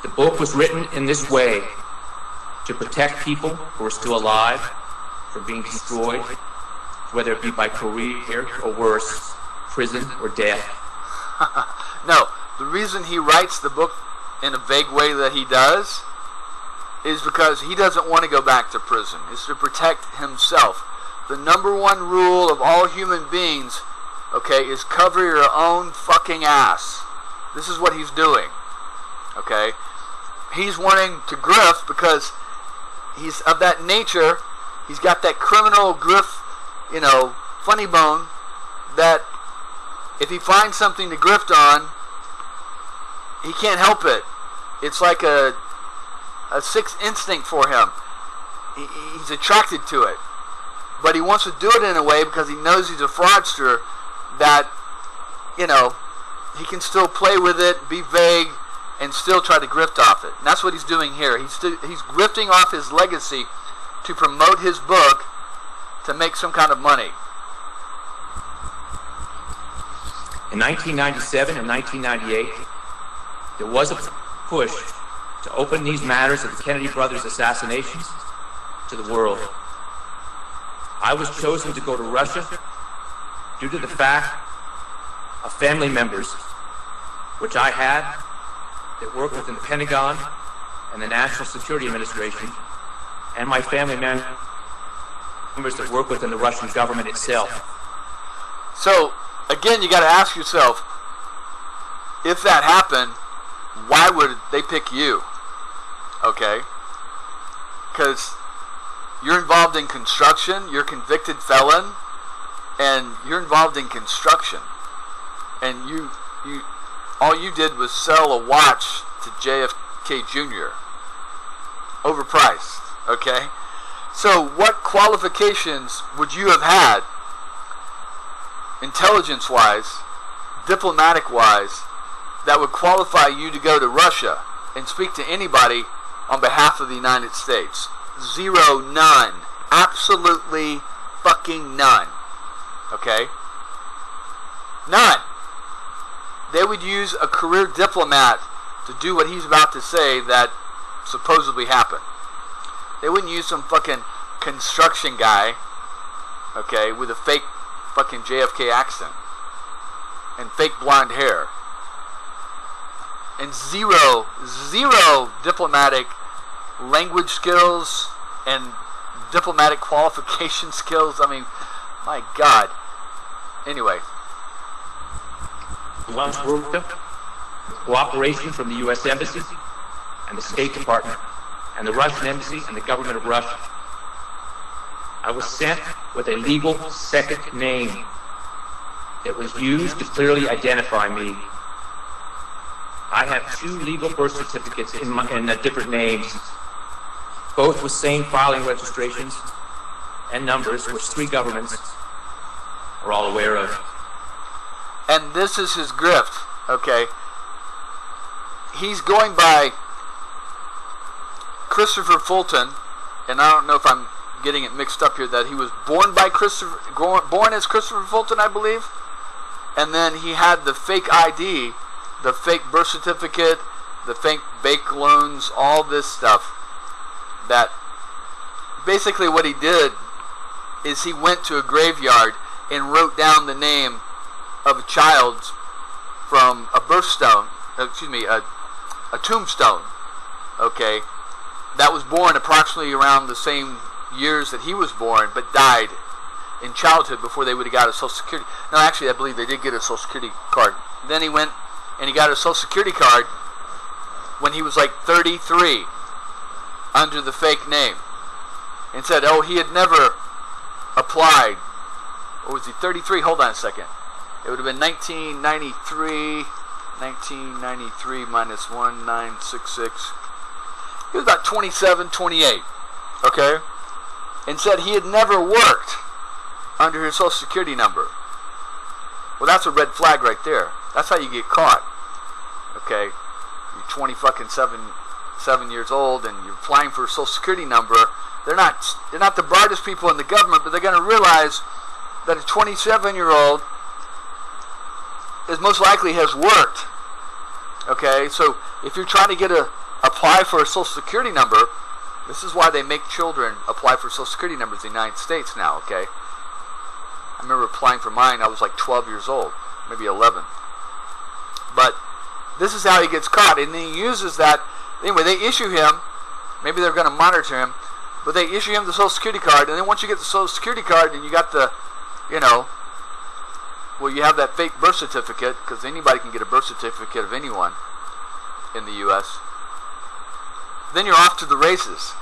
The book was written in this way to protect people who are still alive from being destroyed, whether it be by career or worse, prison or death. No, the reason he writes the book in a vague way that he does is because he doesn't want to go back to prison. It's to protect himself. The number one rule of all human beings, okay, is cover your own fucking ass. This is what he's doing, okay? He's wanting to grift because he's of that nature. He's got that criminal grift, funny bone, that if he finds something to grift on, he can't help it. It's like a sixth instinct for him. He's attracted to it. But he wants to do it in a way because he knows he's a fraudster that, he can still play with it, be vague, and still try to grift off it. And that's what he's doing here. He's grifting off his legacy to promote his book to make some kind of money. In 1997 and 1998, there was a push to open these matters of the Kennedy brothers' assassinations to the world. I was chosen to go to Russia due to the fact of family members, which I had, that work within the Pentagon and the National Security Administration, and my family members that work within the Russian government itself. So, again, you got to ask yourself, if that happened, why would they pick you? Okay? Because you're involved in construction, you're a convicted felon, and you're involved in construction. And you all you did was sell a watch to JFK Jr. Overpriced, okay? So what qualifications would you have had, intelligence-wise, diplomatic-wise, that would qualify you to go to Russia and speak to anybody on behalf of the United States? Zero, none. Absolutely fucking none. Okay? None. They would use a career diplomat to do what he's about to say that supposedly happened. They wouldn't use some fucking construction guy, okay, with a fake fucking JFK accent and fake blonde hair. And zero diplomatic language skills and diplomatic qualification skills. I mean, my God. Anyway. Once worked with cooperation from the U.S. Embassy and the State Department and the Russian Embassy and the government of Russia. I was sent with a legal second name that was used to clearly identify me. I have 2 legal birth certificates in different names, both with same filing registrations and numbers, which 3 governments are all aware of. And this is his grift, okay? he's going by Christopher Fulton, and I don't know if I'm getting it mixed up here, that he was born as Christopher Fulton, I believe, and then he had the fake ID, the fake birth certificate, the fake bank loans, all this stuff. That basically what he did is he went to a graveyard and wrote down the name of a child from a a tombstone, okay, that was born approximately around the same years that he was born, but died in childhood before they would have got a Social Security. No, actually, I believe they did get a Social Security card. Then he went and he got a Social Security card when he was like 33 under the fake name, and said, oh, he had never applied. Or was he 33? Hold on a second. It would have been 1993 minus 1966. He was about 27, 28. Okay? And said he had never worked under his Social Security number. Well, that's a red flag right there. That's how you get caught. Okay? You're 7 years old and you're applying for a Social Security number. They're not the brightest people in the government, but they're going to realize that a 27-year-old is most likely has worked. Okay, so if you're trying to apply for a Social Security number, this is why they make children apply for Social Security numbers in the United States now. Okay, I remember applying for mine. I was like 12 years old, maybe 11. But this is how he gets caught, and then he uses that. Anyway, they issue him. Maybe they're going to monitor him, but they issue him the Social Security card, and then once you get the Social Security card, and you got the, well, you have that fake birth certificate, because anybody can get a birth certificate of anyone in the U.S. Then you're off to the races.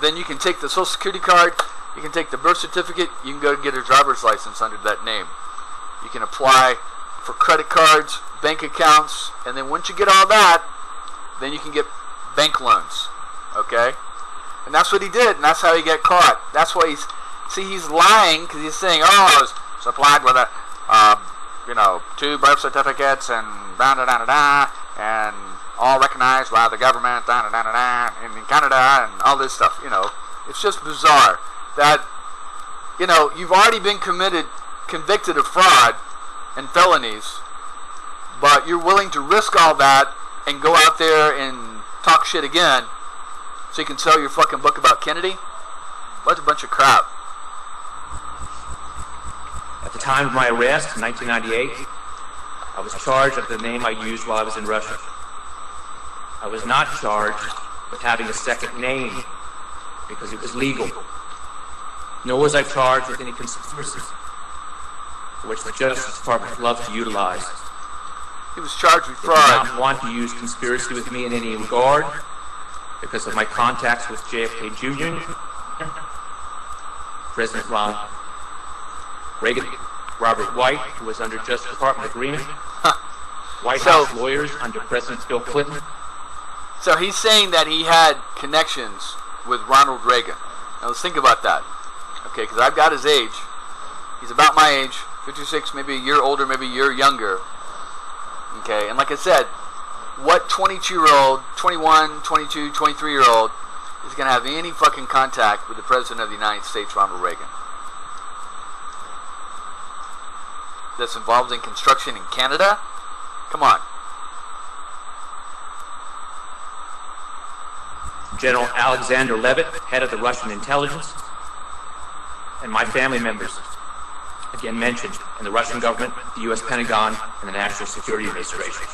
Then you can take the Social Security card, you can take the birth certificate, you can go get a driver's license under that name. You can apply for credit cards, bank accounts, and then once you get all that, then you can get bank loans. Okay? And that's what he did, and that's how he got caught. That's why he's lying, because he's saying, oh, I was supplied with 2 birth certificates and and all recognized by the government in Canada and all this stuff. It's just bizarre that you've already been convicted of fraud and felonies, but you're willing to risk all that and go out there and talk shit again so you can sell your fucking book about Kennedy? What a bunch of crap. At the time of my arrest in 1998, I was charged with the name I used while I was in Russia. I was not charged with having a second name because it was legal. Nor was I charged with any conspiracy, for which the Justice Department loved to utilize. He was charged with fraud. They did not want to use conspiracy with me in any regard because of my contacts with JFK Jr., President Ronald Reagan, Robert White, who was under Justice Department agreement, White House lawyers under President Bill Clinton. So he's saying that he had connections with Ronald Reagan. Now let's think about that. Okay, because I've got his age. He's about my age, 56, maybe a year older, maybe a year younger. Okay, and like I said, what 22-year-old, 21, 22, 23-year-old is going to have any fucking contact with the President of the United States, Ronald Reagan? That's involved in construction in Canada? Come on. General Alexander Levitt, head of the Russian intelligence, and my family members, again mentioned in the Russian government, the U.S. Pentagon, and the National Security Administration.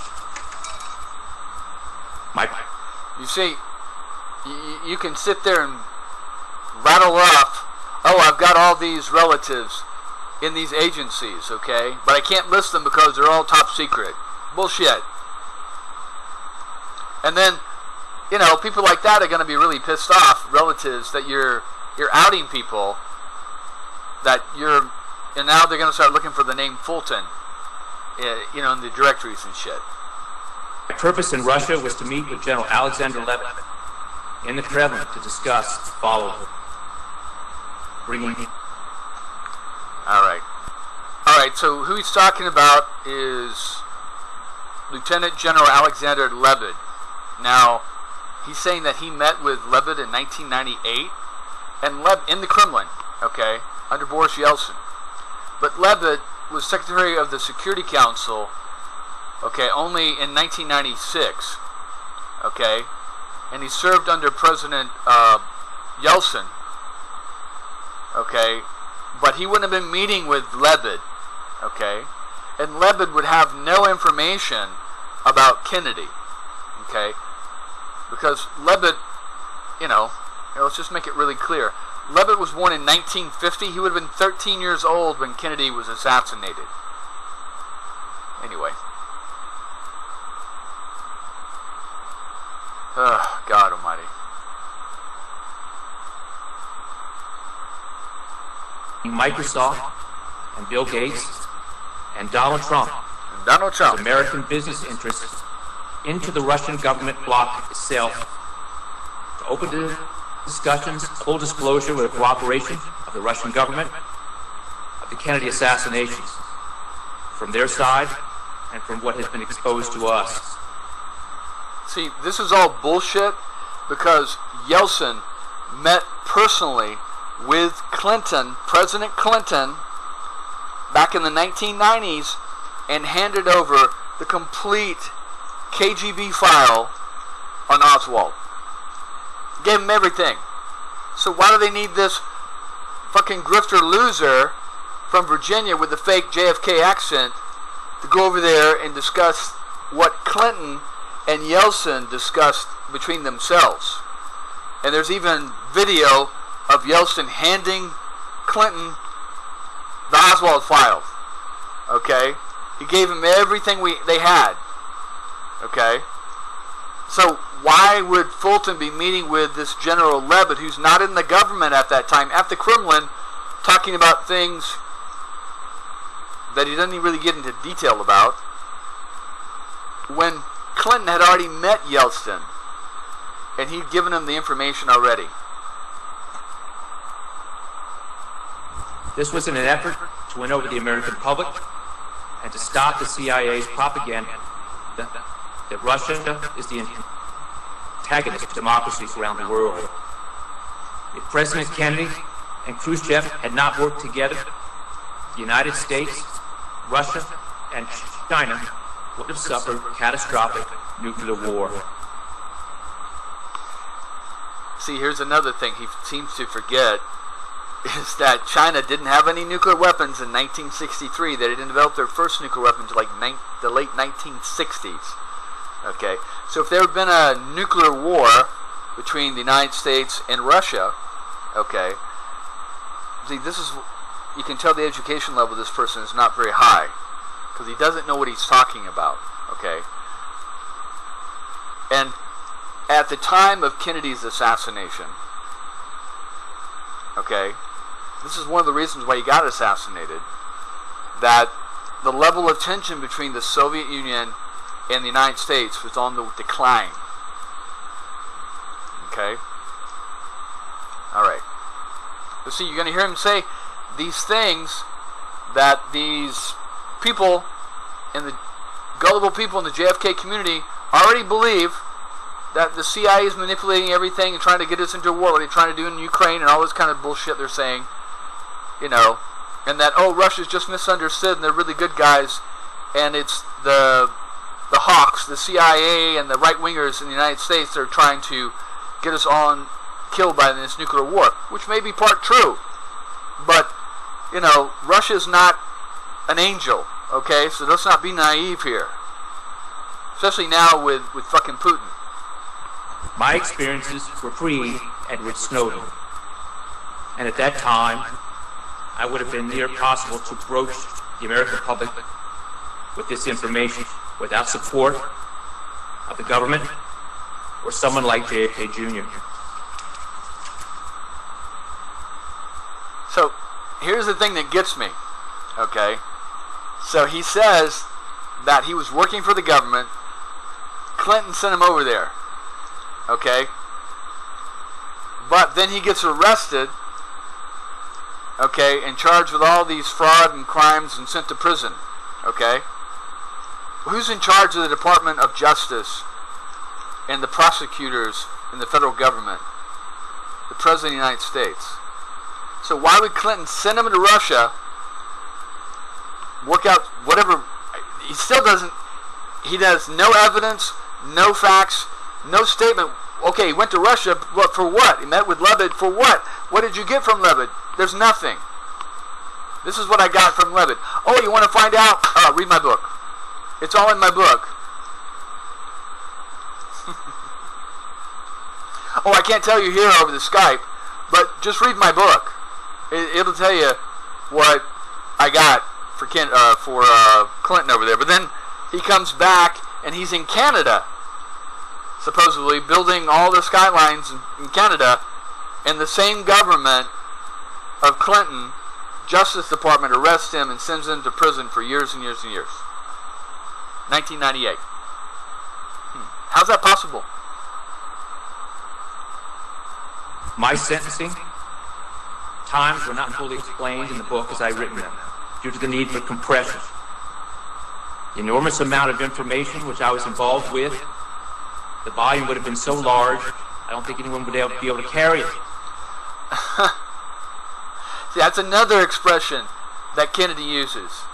You see, you can sit there and rattle off, oh, I've got all these relatives in these agencies, okay, but I can't list them because they're all top secret. Bullshit. And then, people like that are going to be really pissed off, relatives, that you're outing people, and now they're going to start looking for the name Fulton, in the directories and shit. My purpose in Russia was to meet with General Alexander Levitt in the Kremlin to discuss the following. Alright, so who he's talking about is Lieutenant General Alexander Levitt. Now, he's saying that he met with Levitt in 1998, and in the Kremlin, okay, under Boris Yeltsin. But Levitt was Secretary of the Security Council, okay, only in 1996, okay, and he served under President Yeltsin, okay, but he wouldn't have been meeting with Levitt, okay, and Levitt would have no information about Kennedy, okay, because Levitt, let's just make it really clear. Levitt was born in 1950. He would have been 13 years old when Kennedy was assassinated. Anyway. God almighty. Microsoft and Bill Gates and Donald Trump, Donald American business interests into the Russian government bloc itself to open discussions, full disclosure with the cooperation of the Russian government of the Kennedy assassinations from their side and from what has been exposed to us. See, this is all bullshit because Yeltsin met personally with Clinton, President Clinton, back in the 1990s and handed over the complete KGB file on Oswald. Gave him everything. So why do they need this fucking grifter loser from Virginia with the fake JFK accent to go over there and discuss what Clinton and Yeltsin discussed between themselves? And there's even video of Yeltsin handing Clinton the Oswald files. Okay? He gave him everything they had. Okay? So why would Fulton be meeting with this General Levitt, who's not in the government at that time, at the Kremlin, talking about things that he doesn't really get into detail about, when Clinton had already met Yeltsin and he'd given him the information already? This was in an effort to win over the American public and to stop the CIA's propaganda that Russia is the antagonist of democracies around the world. If President Kennedy and Khrushchev had not worked together, the United States, Russia, and China would have suffered catastrophic nuclear war. See, here's another thing he seems to forget, is that China didn't have any nuclear weapons in 1963. They didn't develop their first nuclear weapon until like the late 1960s. Okay, so if there had been a nuclear war between the United States and Russia, okay, see, this is, you can tell the education level of this person is not very high, because he doesn't know what he's talking about, okay? And at the time of Kennedy's assassination, okay, this is one of the reasons why he got assassinated, that the level of tension between the Soviet Union and the United States was on the decline. Okay? Alright. But see, you're going to hear him say these things that these people, and the gullible people in the JFK community already believe, that the CIA is manipulating everything and trying to get us into a war, like they're trying to do in Ukraine and all this kind of bullshit they're saying, and that, oh, Russia's just misunderstood and they're really good guys, and it's the hawks, the CIA, and the right-wingers in the United States that are trying to get us all killed by this nuclear war, which may be part true, but, Russia's not an angel, okay, so let's not be naive here, especially now with fucking Putin. My experiences were pre-Edward Snowden, and at that time, I would have been near impossible to approach the American public with this information without support of the government or someone like JFK Jr. So, here's the thing that gets me, okay? So he says that he was working for the government. Clinton sent him over there, okay? But then he gets arrested, okay, and charged with all these fraud and crimes and sent to prison, okay? Who's in charge of the Department of Justice and the prosecutors in the federal government, the President of the United States. So why would Clinton send him to Russia, work out whatever? He still doesn't, he has no evidence, no facts, no statement. Okay, he went to Russia, but for what? He met with Levitt for what? What did you get from Levitt? There's nothing. This is what I got from Levitt. Oh, you want to find out? Read my book. It's all in my book. Oh, I can't tell you here over the Skype, but just read my book. It'll tell you what I got for Clinton over there. But then he comes back and he's in Canada, supposedly building all the skylines in Canada, and the same government of Clinton, Justice Department, arrests him and sends him to prison for years and years and years. 1998. How's that possible? My sentencing times were not fully explained in the book as I've written them, due to the need for compression. The enormous amount of information which I was involved with, the volume would have been so large, I don't think anyone would be able to carry it. See, that's another expression that Kennedy uses.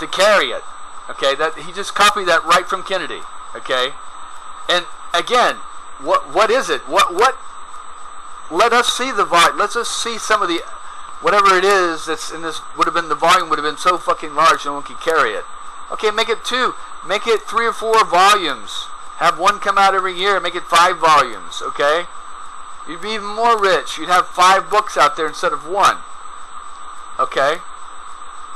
To carry it. Okay, that he just copied that right from Kennedy. Okay? And again, what is it? What let us see the volume. Let's just see some of the whatever it is that's in this. Would have been the volume would have been so fucking large no one could carry it. Okay, make it 2. Make it 3 or 4 volumes. Have one come out every year. Make it 5 volumes. Okay, you'd be even more rich. You'd have 5 books out there instead of 1. Okay,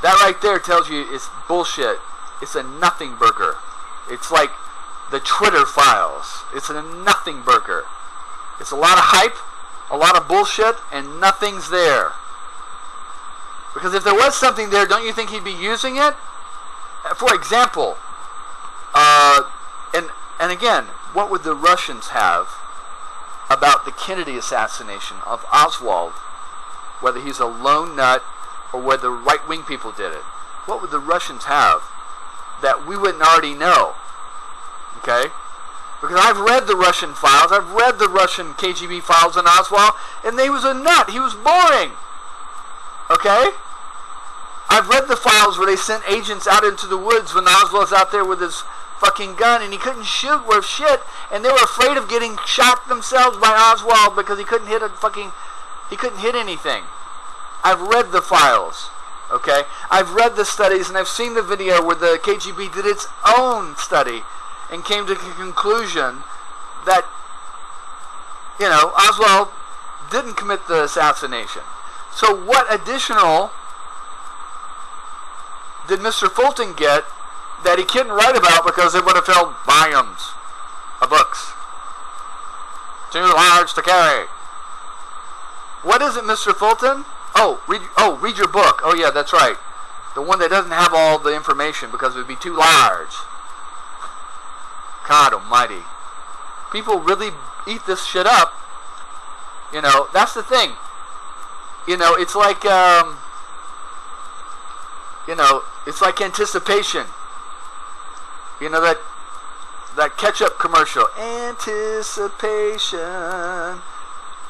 that right there tells you it's bullshit. It's a nothing burger. It's like the Twitter files. It's a nothing burger. It's a lot of hype, a lot of bullshit, and nothing's there. Because if there was something there, don't you think he'd be using it? For example, and again, what would the Russians have about the Kennedy assassination of Oswald, whether he's a lone nut or whether right-wing people did it? What would the Russians have that we wouldn't already know? Okay? Because I've read the Russian files, I've read the Russian KGB files on Oswald, and he was a nut. He was boring. Okay? I've read the files where they sent agents out into the woods when Oswald's out there with his fucking gun and he couldn't shoot worth shit, and they were afraid of getting shot themselves by Oswald because he couldn't hit anything. I've read the files. Okay? I've read the studies and I've seen the video where the KGB did its own study and came to the conclusion that, Oswald didn't commit the assassination. So what additional did Mr. Fulton get that he couldn't write about because it would have filled volumes of books? Too large to carry. What is it, Mr. Fulton? Read your book. Oh yeah, that's right. The one that doesn't have all the information because it would be too large. God almighty. People really eat this shit up. That's the thing. It's like, it's like anticipation. That ketchup commercial. Anticipation.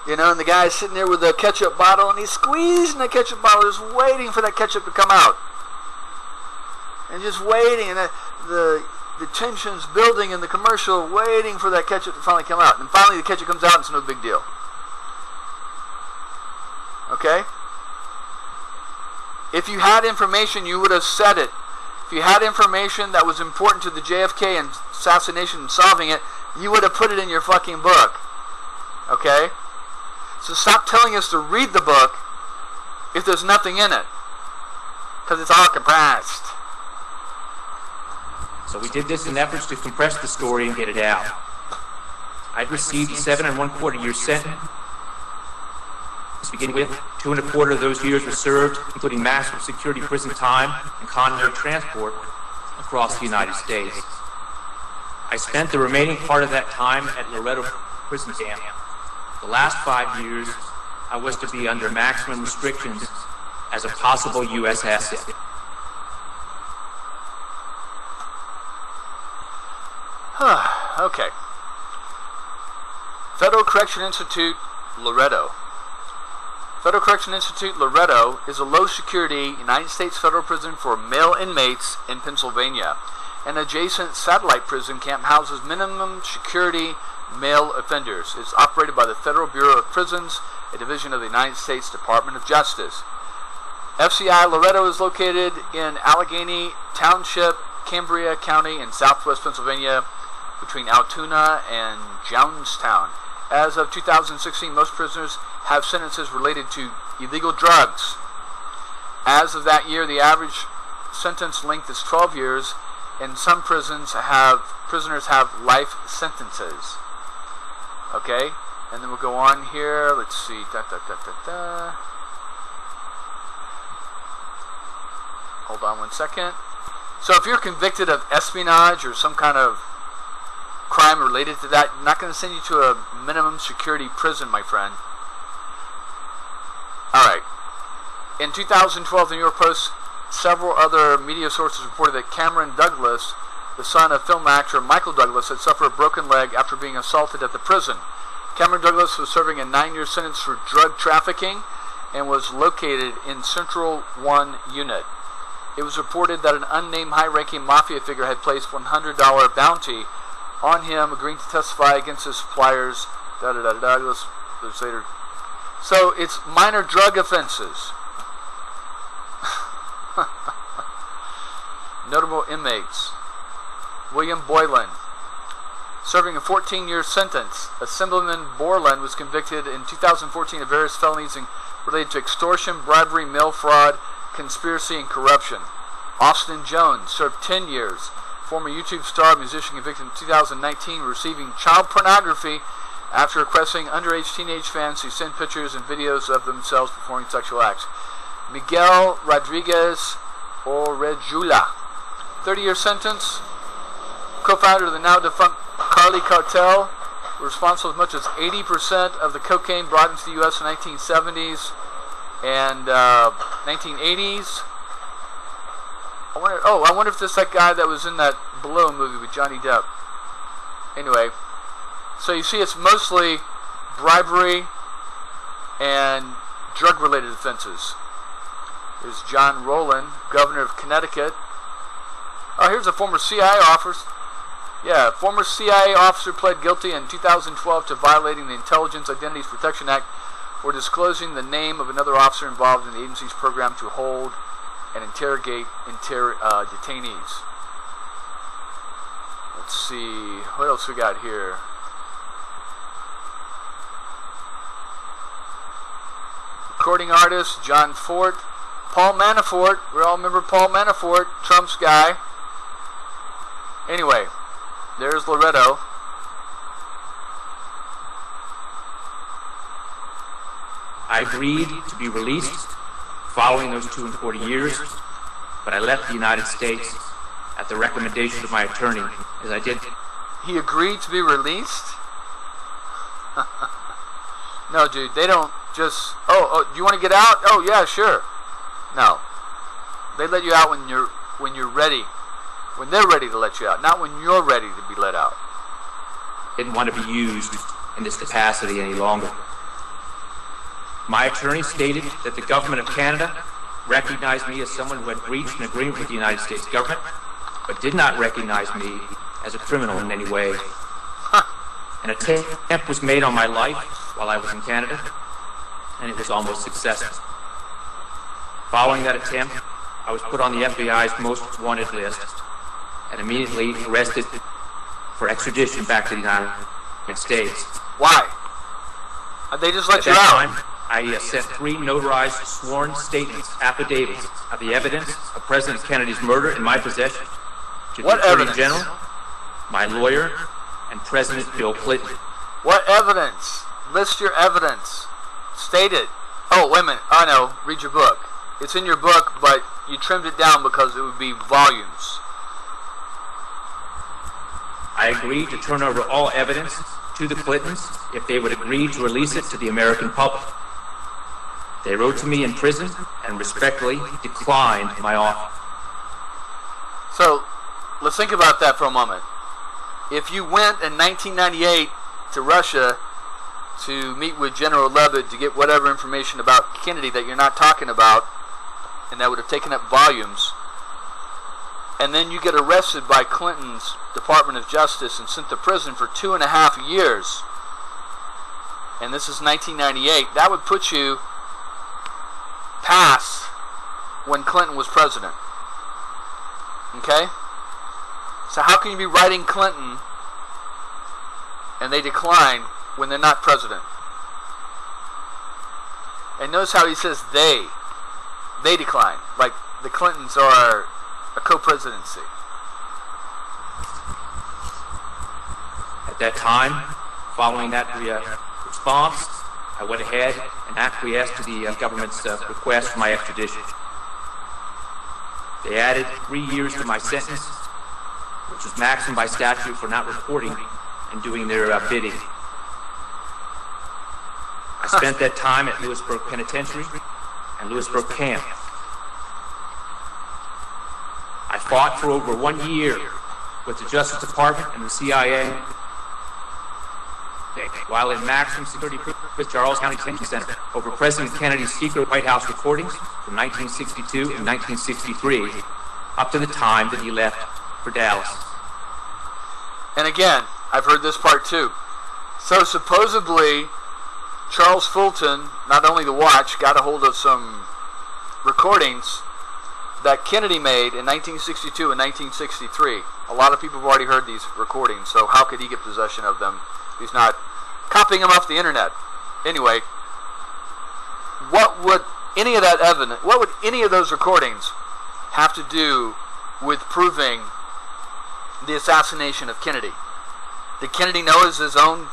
And the guy's sitting there with a ketchup bottle and he's squeezing the ketchup bottle, just waiting for that ketchup to come out. And just waiting, and the tension's building in the commercial, waiting for that ketchup to finally come out. And finally the ketchup comes out and it's no big deal. Okay? If you had information, you would have said it. If you had information that was important to the JFK and assassination and solving it, you would have put it in your fucking book. Okay? So stop telling us to read the book if there's nothing in it. Because it's all compressed. So we did this in efforts to compress the story and get it out. I'd received a 7 1/4 year sentence. To begin with, 2 1/4 of those years were served, including maximum security prison time and convoy transport across the United States. I spent the remaining part of that time at Loretto prison camp. The last 5 years, I was to be under maximum restrictions as a possible U.S. asset. Okay. Federal Correction Institute, Loretto. Federal Correction Institute, Loretto is a low-security United States federal prison for male inmates in Pennsylvania. An adjacent satellite prison camp houses minimum security male offenders. It's operated by the Federal Bureau of Prisons, a division of the United States Department of Justice. FCI Loretto is located in Allegheny Township, Cambria County in southwest Pennsylvania, between Altoona and Johnstown. As of 2016, most prisoners have sentences related to illegal drugs. As of that year, the average sentence length is 12 years, and some prisoners have life sentences. Okay, and then we'll go on here. Let's see. Hold on one second. So if you're convicted of espionage or some kind of crime related to that, I'm not going to send you to a minimum security prison, my friend. Alright. In 2012, the New York Post, several other media sources reported that Cameron Douglas, the son of film actor Michael Douglas, had suffered a broken leg after being assaulted at the prison. Cameron Douglas was serving a 9-year sentence for drug trafficking and was located in Central 1 Unit. It was reported that an unnamed high-ranking mafia figure had placed $100 bounty on him, agreeing to testify against his suppliers. Let's later. So it's minor drug offenses. Notable inmates. William Boylan, serving a 14-year sentence. Assemblyman Borland was convicted in 2014 of various felonies related to extortion, bribery, mail fraud, conspiracy, and corruption. Austin Jones served 10 years. Former YouTube star musician convicted in 2019 receiving child pornography after requesting underage teenage fans to send pictures and videos of themselves performing sexual acts. Miguel Rodriguez Orejula, 30-year sentence. Co-founder of the now defunct Cali cartel, responsible for as much as 80% of the cocaine brought into the U.S. in the 1970s and 1980s. I wonder if this is that guy that was in that Below movie with Johnny Depp. Anyway, so you see it's mostly bribery and drug-related offenses. There's John Rowland, governor of Connecticut. Oh, here's a former CIA officer. Yeah, former CIA officer pled guilty in 2012 to violating the Intelligence Identities Protection Act for disclosing the name of another officer involved in the agency's program to hold and interrogate detainees. Let's see, what else we got here? Recording artist John Fort. Paul Manafort, we all remember Paul Manafort, Trump's guy. Anyway, there's Loretto. I agreed to be released following those 2 and 40 years, but I left the United States at the recommendation of my attorney, as I did. He agreed to be released? No, dude, they don't just, do you want to get out? Oh, yeah, sure. No. They let you out when you're ready. When they're ready to let you out, not when you're ready to be let out. Didn't want to be used in this capacity any longer. My attorney stated that the government of Canada recognized me as someone who had breached an agreement with the United States government, but did not recognize me as a criminal in any way. An attempt was made on my life while I was in Canada, and it was almost successful. Following that attempt, I was put on the FBI's most wanted list and immediately arrested for extradition back to the United States. Why? They just let At you that out. time, I sent 3 notarized sworn statements, affidavits, of the evidence of President Kennedy's murder in my possession to the What Attorney evidence? General, my lawyer, and President Bill Clinton. What evidence? List your evidence. State it. Oh, wait a minute. I know. Read your book. It's in your book, but you trimmed it down because it would be volumes. I agreed to turn over all evidence to the Clintons if they would agree to release it to the American public. They wrote to me in prison and respectfully declined my offer. So, let's think about that for a moment. if you went in 1998 to Russia to meet with General Levitt to get whatever information about Kennedy that you're not talking about, and that would have taken up volumes, and then you get arrested by Clinton's Department of Justice and sent to prison for 2.5 years, and this is 1998, that would put you past when Clinton was president. Okay? So how can you be writing Clinton and they decline when they're not president? And notice how he says they decline, like the Clintons are a co-presidency. At that time, following that response, I went ahead and acquiesced to the government's request for my extradition. They added 3 years to my sentence, which was maximum by statute for not reporting and doing their bidding. I spent that time at Lewisburg Penitentiary and Lewisburg Camp. I fought for over 1 year with the Justice Department and the CIA while in maximum security with Charles County Detention Center over President Kennedy's secret White House recordings from 1962 and 1963 up to the time that he left for Dallas. And again, I've heard this part too. So supposedly, Charles Fulton, not only the Watch, got a hold of some recordings that Kennedy made in 1962 and 1963. A lot of people have already heard these recordings, so how could he get possession of them? He's not copying them off the internet. Anyway, what would any of that evidence, what would any of those recordings have to do with proving the assassination of Kennedy? Did Kennedy know his own?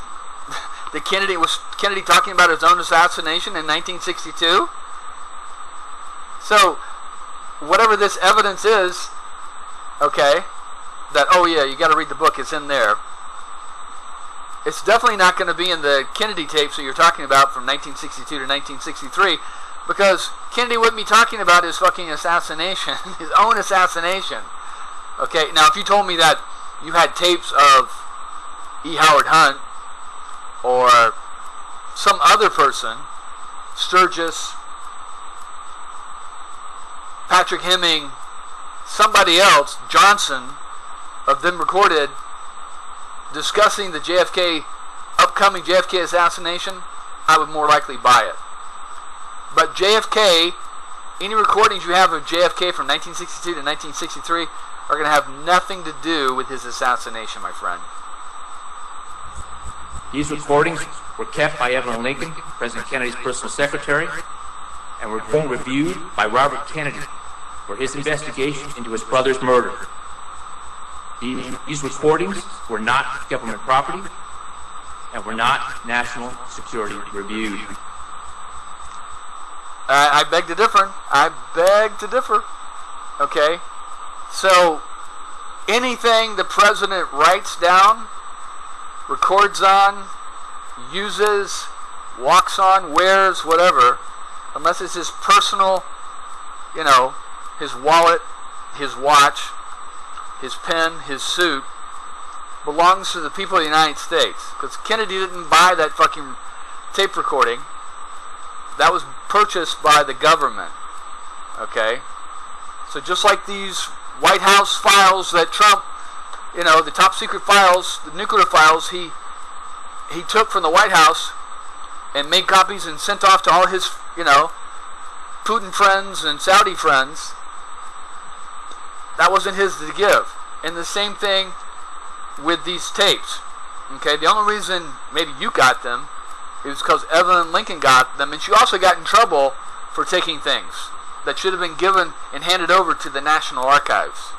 Was Kennedy talking about his own assassination in 1962? So, whatever this evidence is, okay, that, oh yeah, you got to read the book, it's in there. It's definitely not going to be in the Kennedy tapes that you're talking about from 1962 to 1963, because Kennedy wouldn't be talking about his fucking assassination, his own assassination. Okay, now if you told me that you had tapes of E. Howard Hunt or some other person, Sturgis, Patrick Hemming, somebody else, Johnson, of them recorded discussing the upcoming JFK assassination, I would more likely buy it. But JFK, any recordings you have of JFK from 1962 to 1963 are going to have nothing to do with his assassination, my friend. These recordings were kept by Evelyn Lincoln, President Kennedy's personal secretary, and were reviewed by Robert Kennedy for his investigation into his brother's murder. These recordings were not government property and were not national security reviewed. I beg to differ. I beg to differ. Okay? So, anything the president writes down, records on, uses, walks on, wears, whatever, unless it's his personal, his wallet, his watch, his pen, his suit, belongs to the people of the United States. Because Kennedy didn't buy that fucking tape recording. That was purchased by the government. Okay? So just like these White House files that Trump, the top secret files, the nuclear files, he took from the White House and made copies and sent off to all his, Putin friends and Saudi friends. That wasn't his to give. And the same thing with these tapes. Okay, the only reason maybe you got them is because Evelyn Lincoln got them, and she also got in trouble for taking things that should have been given and handed over to the National Archives.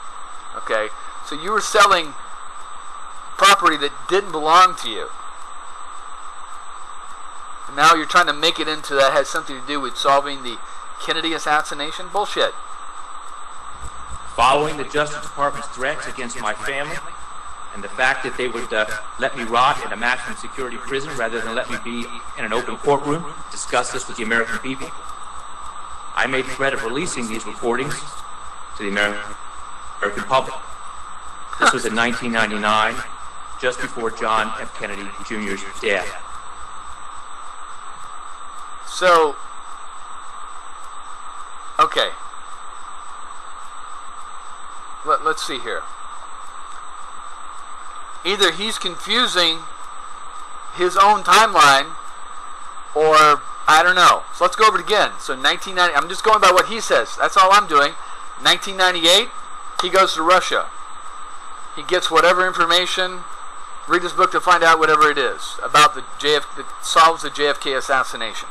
Okay, so you were selling property that didn't belong to you. And now you're trying to make it into that has something to do with solving the Kennedy assassination? Bullshit. Following the Justice Department's threats against my family and the fact that they would let me rot in a maximum security prison rather than let me be in an open courtroom to discuss this with the American people, I made the threat of releasing these recordings to the American public. This was in 1999, just before John F. Kennedy Jr.'s death. So, okay. Let's see here. Either he's confusing his own timeline, or I don't know. So let's go over it again. So 1990, I'm just going by what he says. That's all I'm doing. 1998, he goes to Russia. He gets whatever information. Read his book to find out whatever it is about that solves the JFK assassination.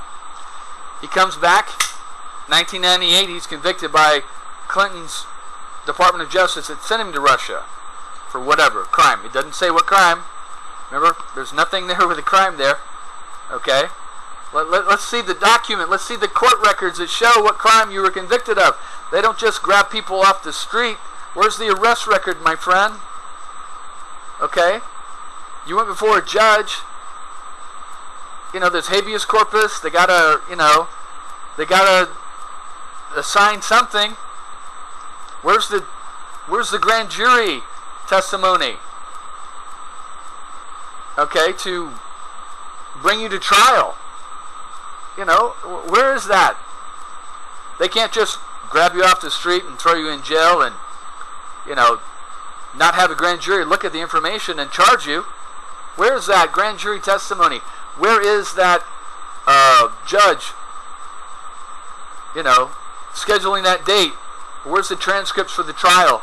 He comes back. 1998, he's convicted by Clinton's Department of Justice that sent him to Russia for whatever crime. It doesn't say what crime. Remember, there's nothing there with a crime there. Okay? Let's see the document. Let's see the court records that show what crime you were convicted of. They don't just grab people off the street. Where's the arrest record, my friend? Okay? You went before a judge. You know, there's habeas corpus. They gotta assign something. Where's the grand jury testimony? Okay, to bring you to trial. You know, where is that? They can't just grab you off the street and throw you in jail and, you know, not have a grand jury look at the information and charge you. Where is that grand jury testimony? Where is that judge, you know, scheduling that date? Where's the transcripts for the trial?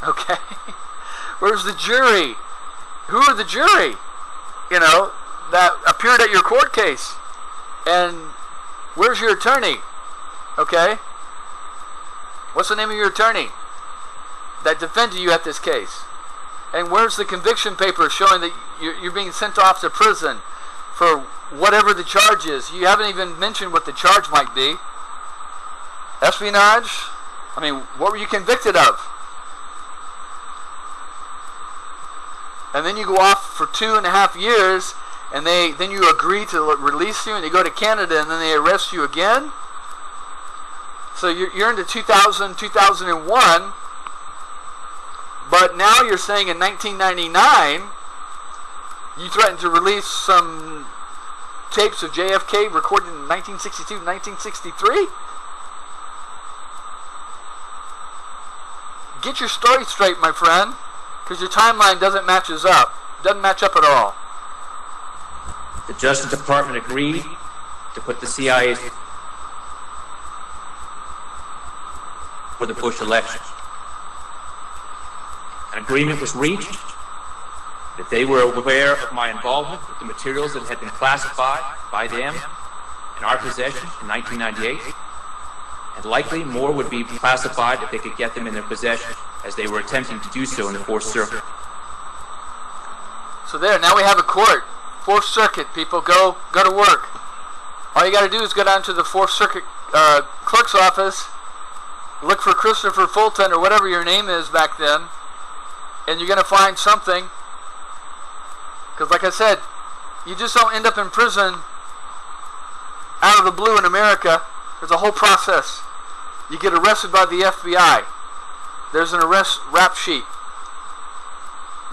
Okay. Where's the jury? Who are the jury, you know, that appeared at your court case? And where's your attorney? Okay. What's the name of your attorney that defended you at this case? And where's the conviction paper showing that you're being sent off to prison for whatever the charge is? You haven't even mentioned what the charge might be. Espionage? I mean, what were you convicted of? And then you go off for 2.5 years, and then you agree to release you, and they go to Canada, and then they arrest you again. So you're into 2000, 2001, but now you're saying in 1999 you threatened to release some tapes of JFK recorded in 1962, 1963. Get your story straight, my friend, because your timeline doesn't match up. Doesn't match up at all. The Justice Department agreed to put the CIA for the Bush election. An agreement was reached that they were aware of my involvement with the materials that had been classified by them in our possession in 1998, and likely more would be classified if they could get them in their possession, as they were attempting to do so in the Fourth Circuit. So there, now we have a court. Fourth Circuit, people, go to work. All you got to do is go down to the Fourth Circuit clerk's office, look for Christopher Fulton or whatever your name is back then, and you're going to find something. Because like I said, you just don't end up in prison out of the blue in America. There's a whole process. You get arrested by the FBI. There's an arrest rap sheet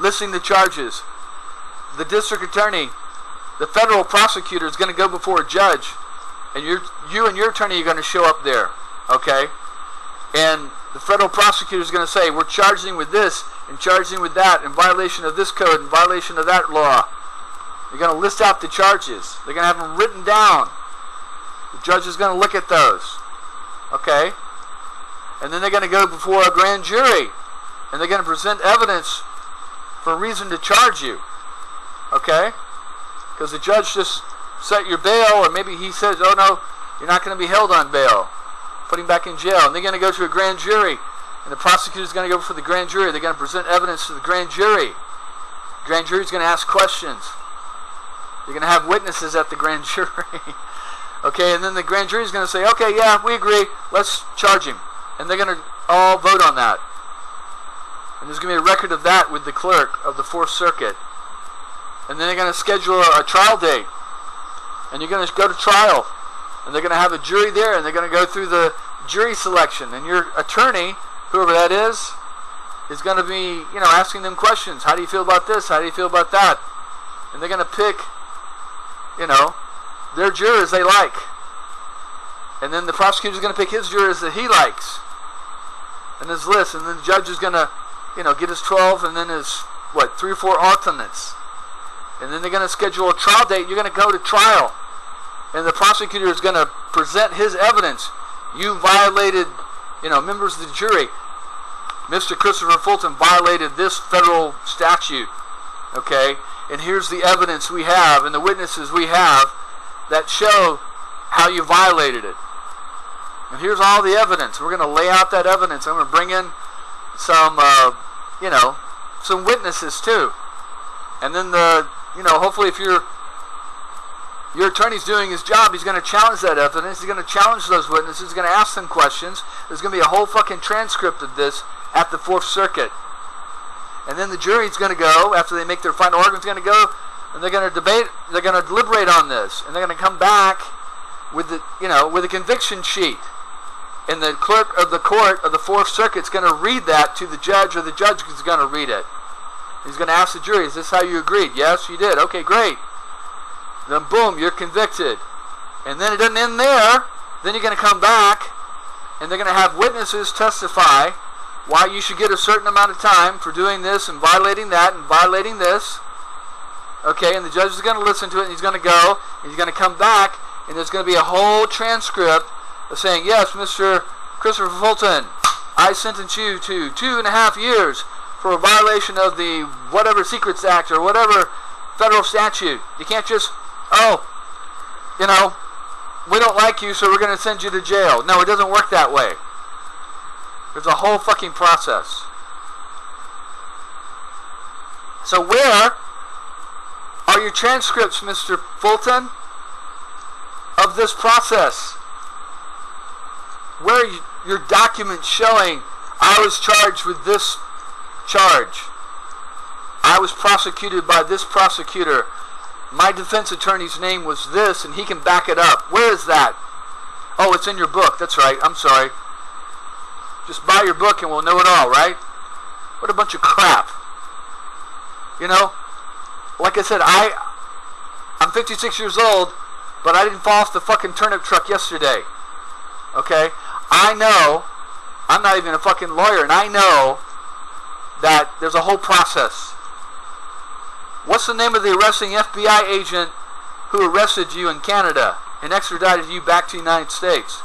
listing the charges. The district attorney, the federal prosecutor is going to go before a judge, and you and your attorney are going to show up there, okay? And the federal prosecutor is going to say, we're charging with this and charging with that in violation of this code, in violation of that law. They're going to list out the charges. They're going to have them written down. The judge is going to look at those, okay? And then they're going to go before a grand jury, and they're going to present evidence for a reason to charge you. Okay? Because the judge just set your bail, or maybe he says, oh no, you're not going to be held on bail. Put him back in jail. And they're going to go to a grand jury. And the prosecutor's going to go for the grand jury. They're going to present evidence to the grand jury. The grand jury's going to ask questions. You're going to have witnesses at the grand jury. Okay, and then the grand jury's going to say, okay, yeah, we agree. Let's charge him. And they're going to all vote on that. And there's going to be a record of that with the clerk of the Fourth Circuit. And then they're going to schedule a trial date. And you're going to go to trial. And they're going to have a jury there. And they're going to go through the jury selection. And your attorney, whoever that is, is going to be, asking them questions. How do you feel about this? How do you feel about that? And they're going to pick, their jurors they like. And then the prosecutor's going to pick his jurors that he likes. And his list. And then the judge is going to, get his 12 and then his, 3 or 4 alternates. And then they're going to schedule a trial date. You're going to go to trial. And the prosecutor is going to present his evidence. You violated, members of the jury. Mr. Christopher Fulton violated this federal statute. Okay? And here's the evidence we have and the witnesses we have that show how you violated it. And here's all the evidence. We're going to lay out that evidence. I'm going to bring in some, some witnesses too. And then hopefully if your attorney's doing his job, he's going to challenge that evidence. He's going to challenge those witnesses. He's going to ask them questions. There's going to be a whole fucking transcript of this at the Fourth Circuit. And then the jury's going to go, after they make their final argument, going to go, and they're going to debate, they're going to deliberate on this. And they're going to come back with the, with a conviction sheet. And the clerk of the court of the Fourth Circuit is going to read that to the judge, or the judge is going to read it. He's going to ask the jury, is this how you agreed? Yes, you did. Okay, great. Then boom, you're convicted. And then it doesn't end there. Then you're going to come back, and they're going to have witnesses testify why you should get a certain amount of time for doing this and violating that and violating this. Okay, and the judge is going to listen to it, and he's going to go, and he's going to come back, and there's going to be a whole transcript of saying, yes, Mr. Christopher Fulton, I sentence you to 2.5 years for a violation of the whatever Secrets Act or whatever federal statute. You can't just, we don't like you, so we're going to send you to jail. No, it doesn't work that way. There's a whole fucking process. So where are your transcripts, Mr. Fulton, of this process? Where are your documents showing I was charged with this charge? I was prosecuted by this prosecutor. My defense attorney's name was this, and he can back it up. Where is that? Oh, it's in your book. That's right. I'm sorry. Just buy your book and we'll know it all, right? What a bunch of crap. Like I said, I'm 56 years old, but I didn't fall off the fucking turnip truck yesterday. Okay? I know, I'm not even a fucking lawyer, and I know that there's a whole process. What's the name of the arresting FBI agent who arrested you in Canada and extradited you back to the United States?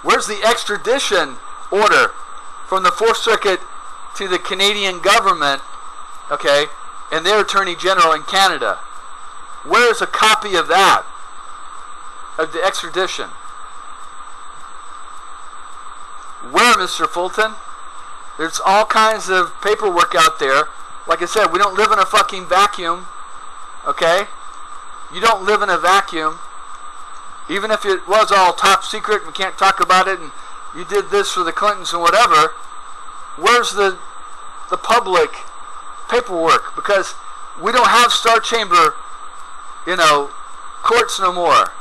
Where's the extradition order from the Fourth Circuit to the Canadian government, okay, and their Attorney General in Canada? Where is a copy of that, of the extradition? Where, Mr. Fulton? There's all kinds of paperwork out there. Like I said, we don't live in a fucking vacuum, okay? You don't live in a vacuum. Even if it was all top secret and we can't talk about it and you did this for the Clintons and whatever, where's the public paperwork? Because we don't have Star Chamber, courts no more.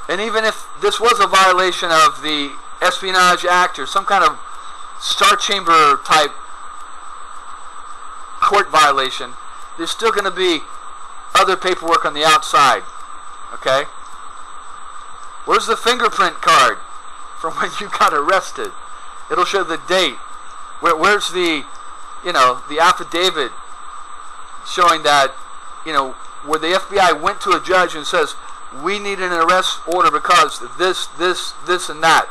And even if this was a violation of the Espionage Act or some kind of Star Chamber type court violation, there's still going to be other paperwork on the outside. Okay? Where's the fingerprint card from when you got arrested? It'll show the date. Where's the, the affidavit showing that, where the FBI went to a judge and says, we need an arrest order because of this, and that.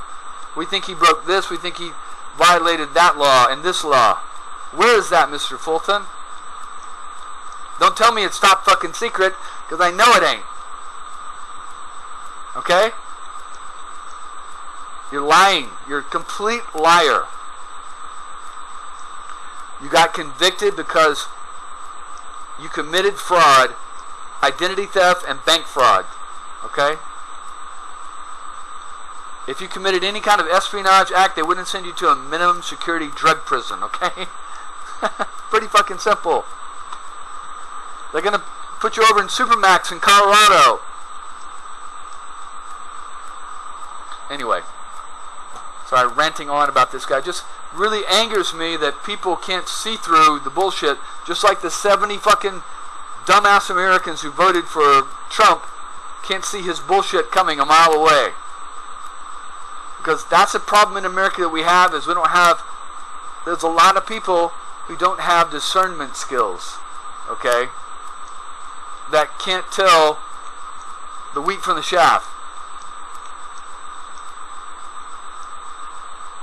We think he broke this. We think he violated that law and this law. Where is that, Mr. Fulton? Don't tell me it's top fucking secret, because I know it ain't. Okay? You're lying. You're a complete liar. You got convicted because you committed fraud, identity theft, and bank fraud. Okay? If you committed any kind of Espionage Act, they wouldn't send you to a minimum security drug prison, okay? Pretty fucking simple. They're going to put you over in Supermax in Colorado. Anyway, Sorry, ranting on about this guy. Just really angers me that people can't see through the bullshit, just like the 70 fucking dumbass Americans who voted for Trump can't see his bullshit coming a mile away. Because that's a problem in America that we have, is we don't have, there's a lot of people who don't have discernment skills, okay, that can't tell the wheat from the chaff.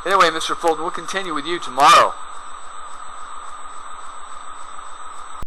Anyway, Mr. Fulton, we'll continue with you tomorrow.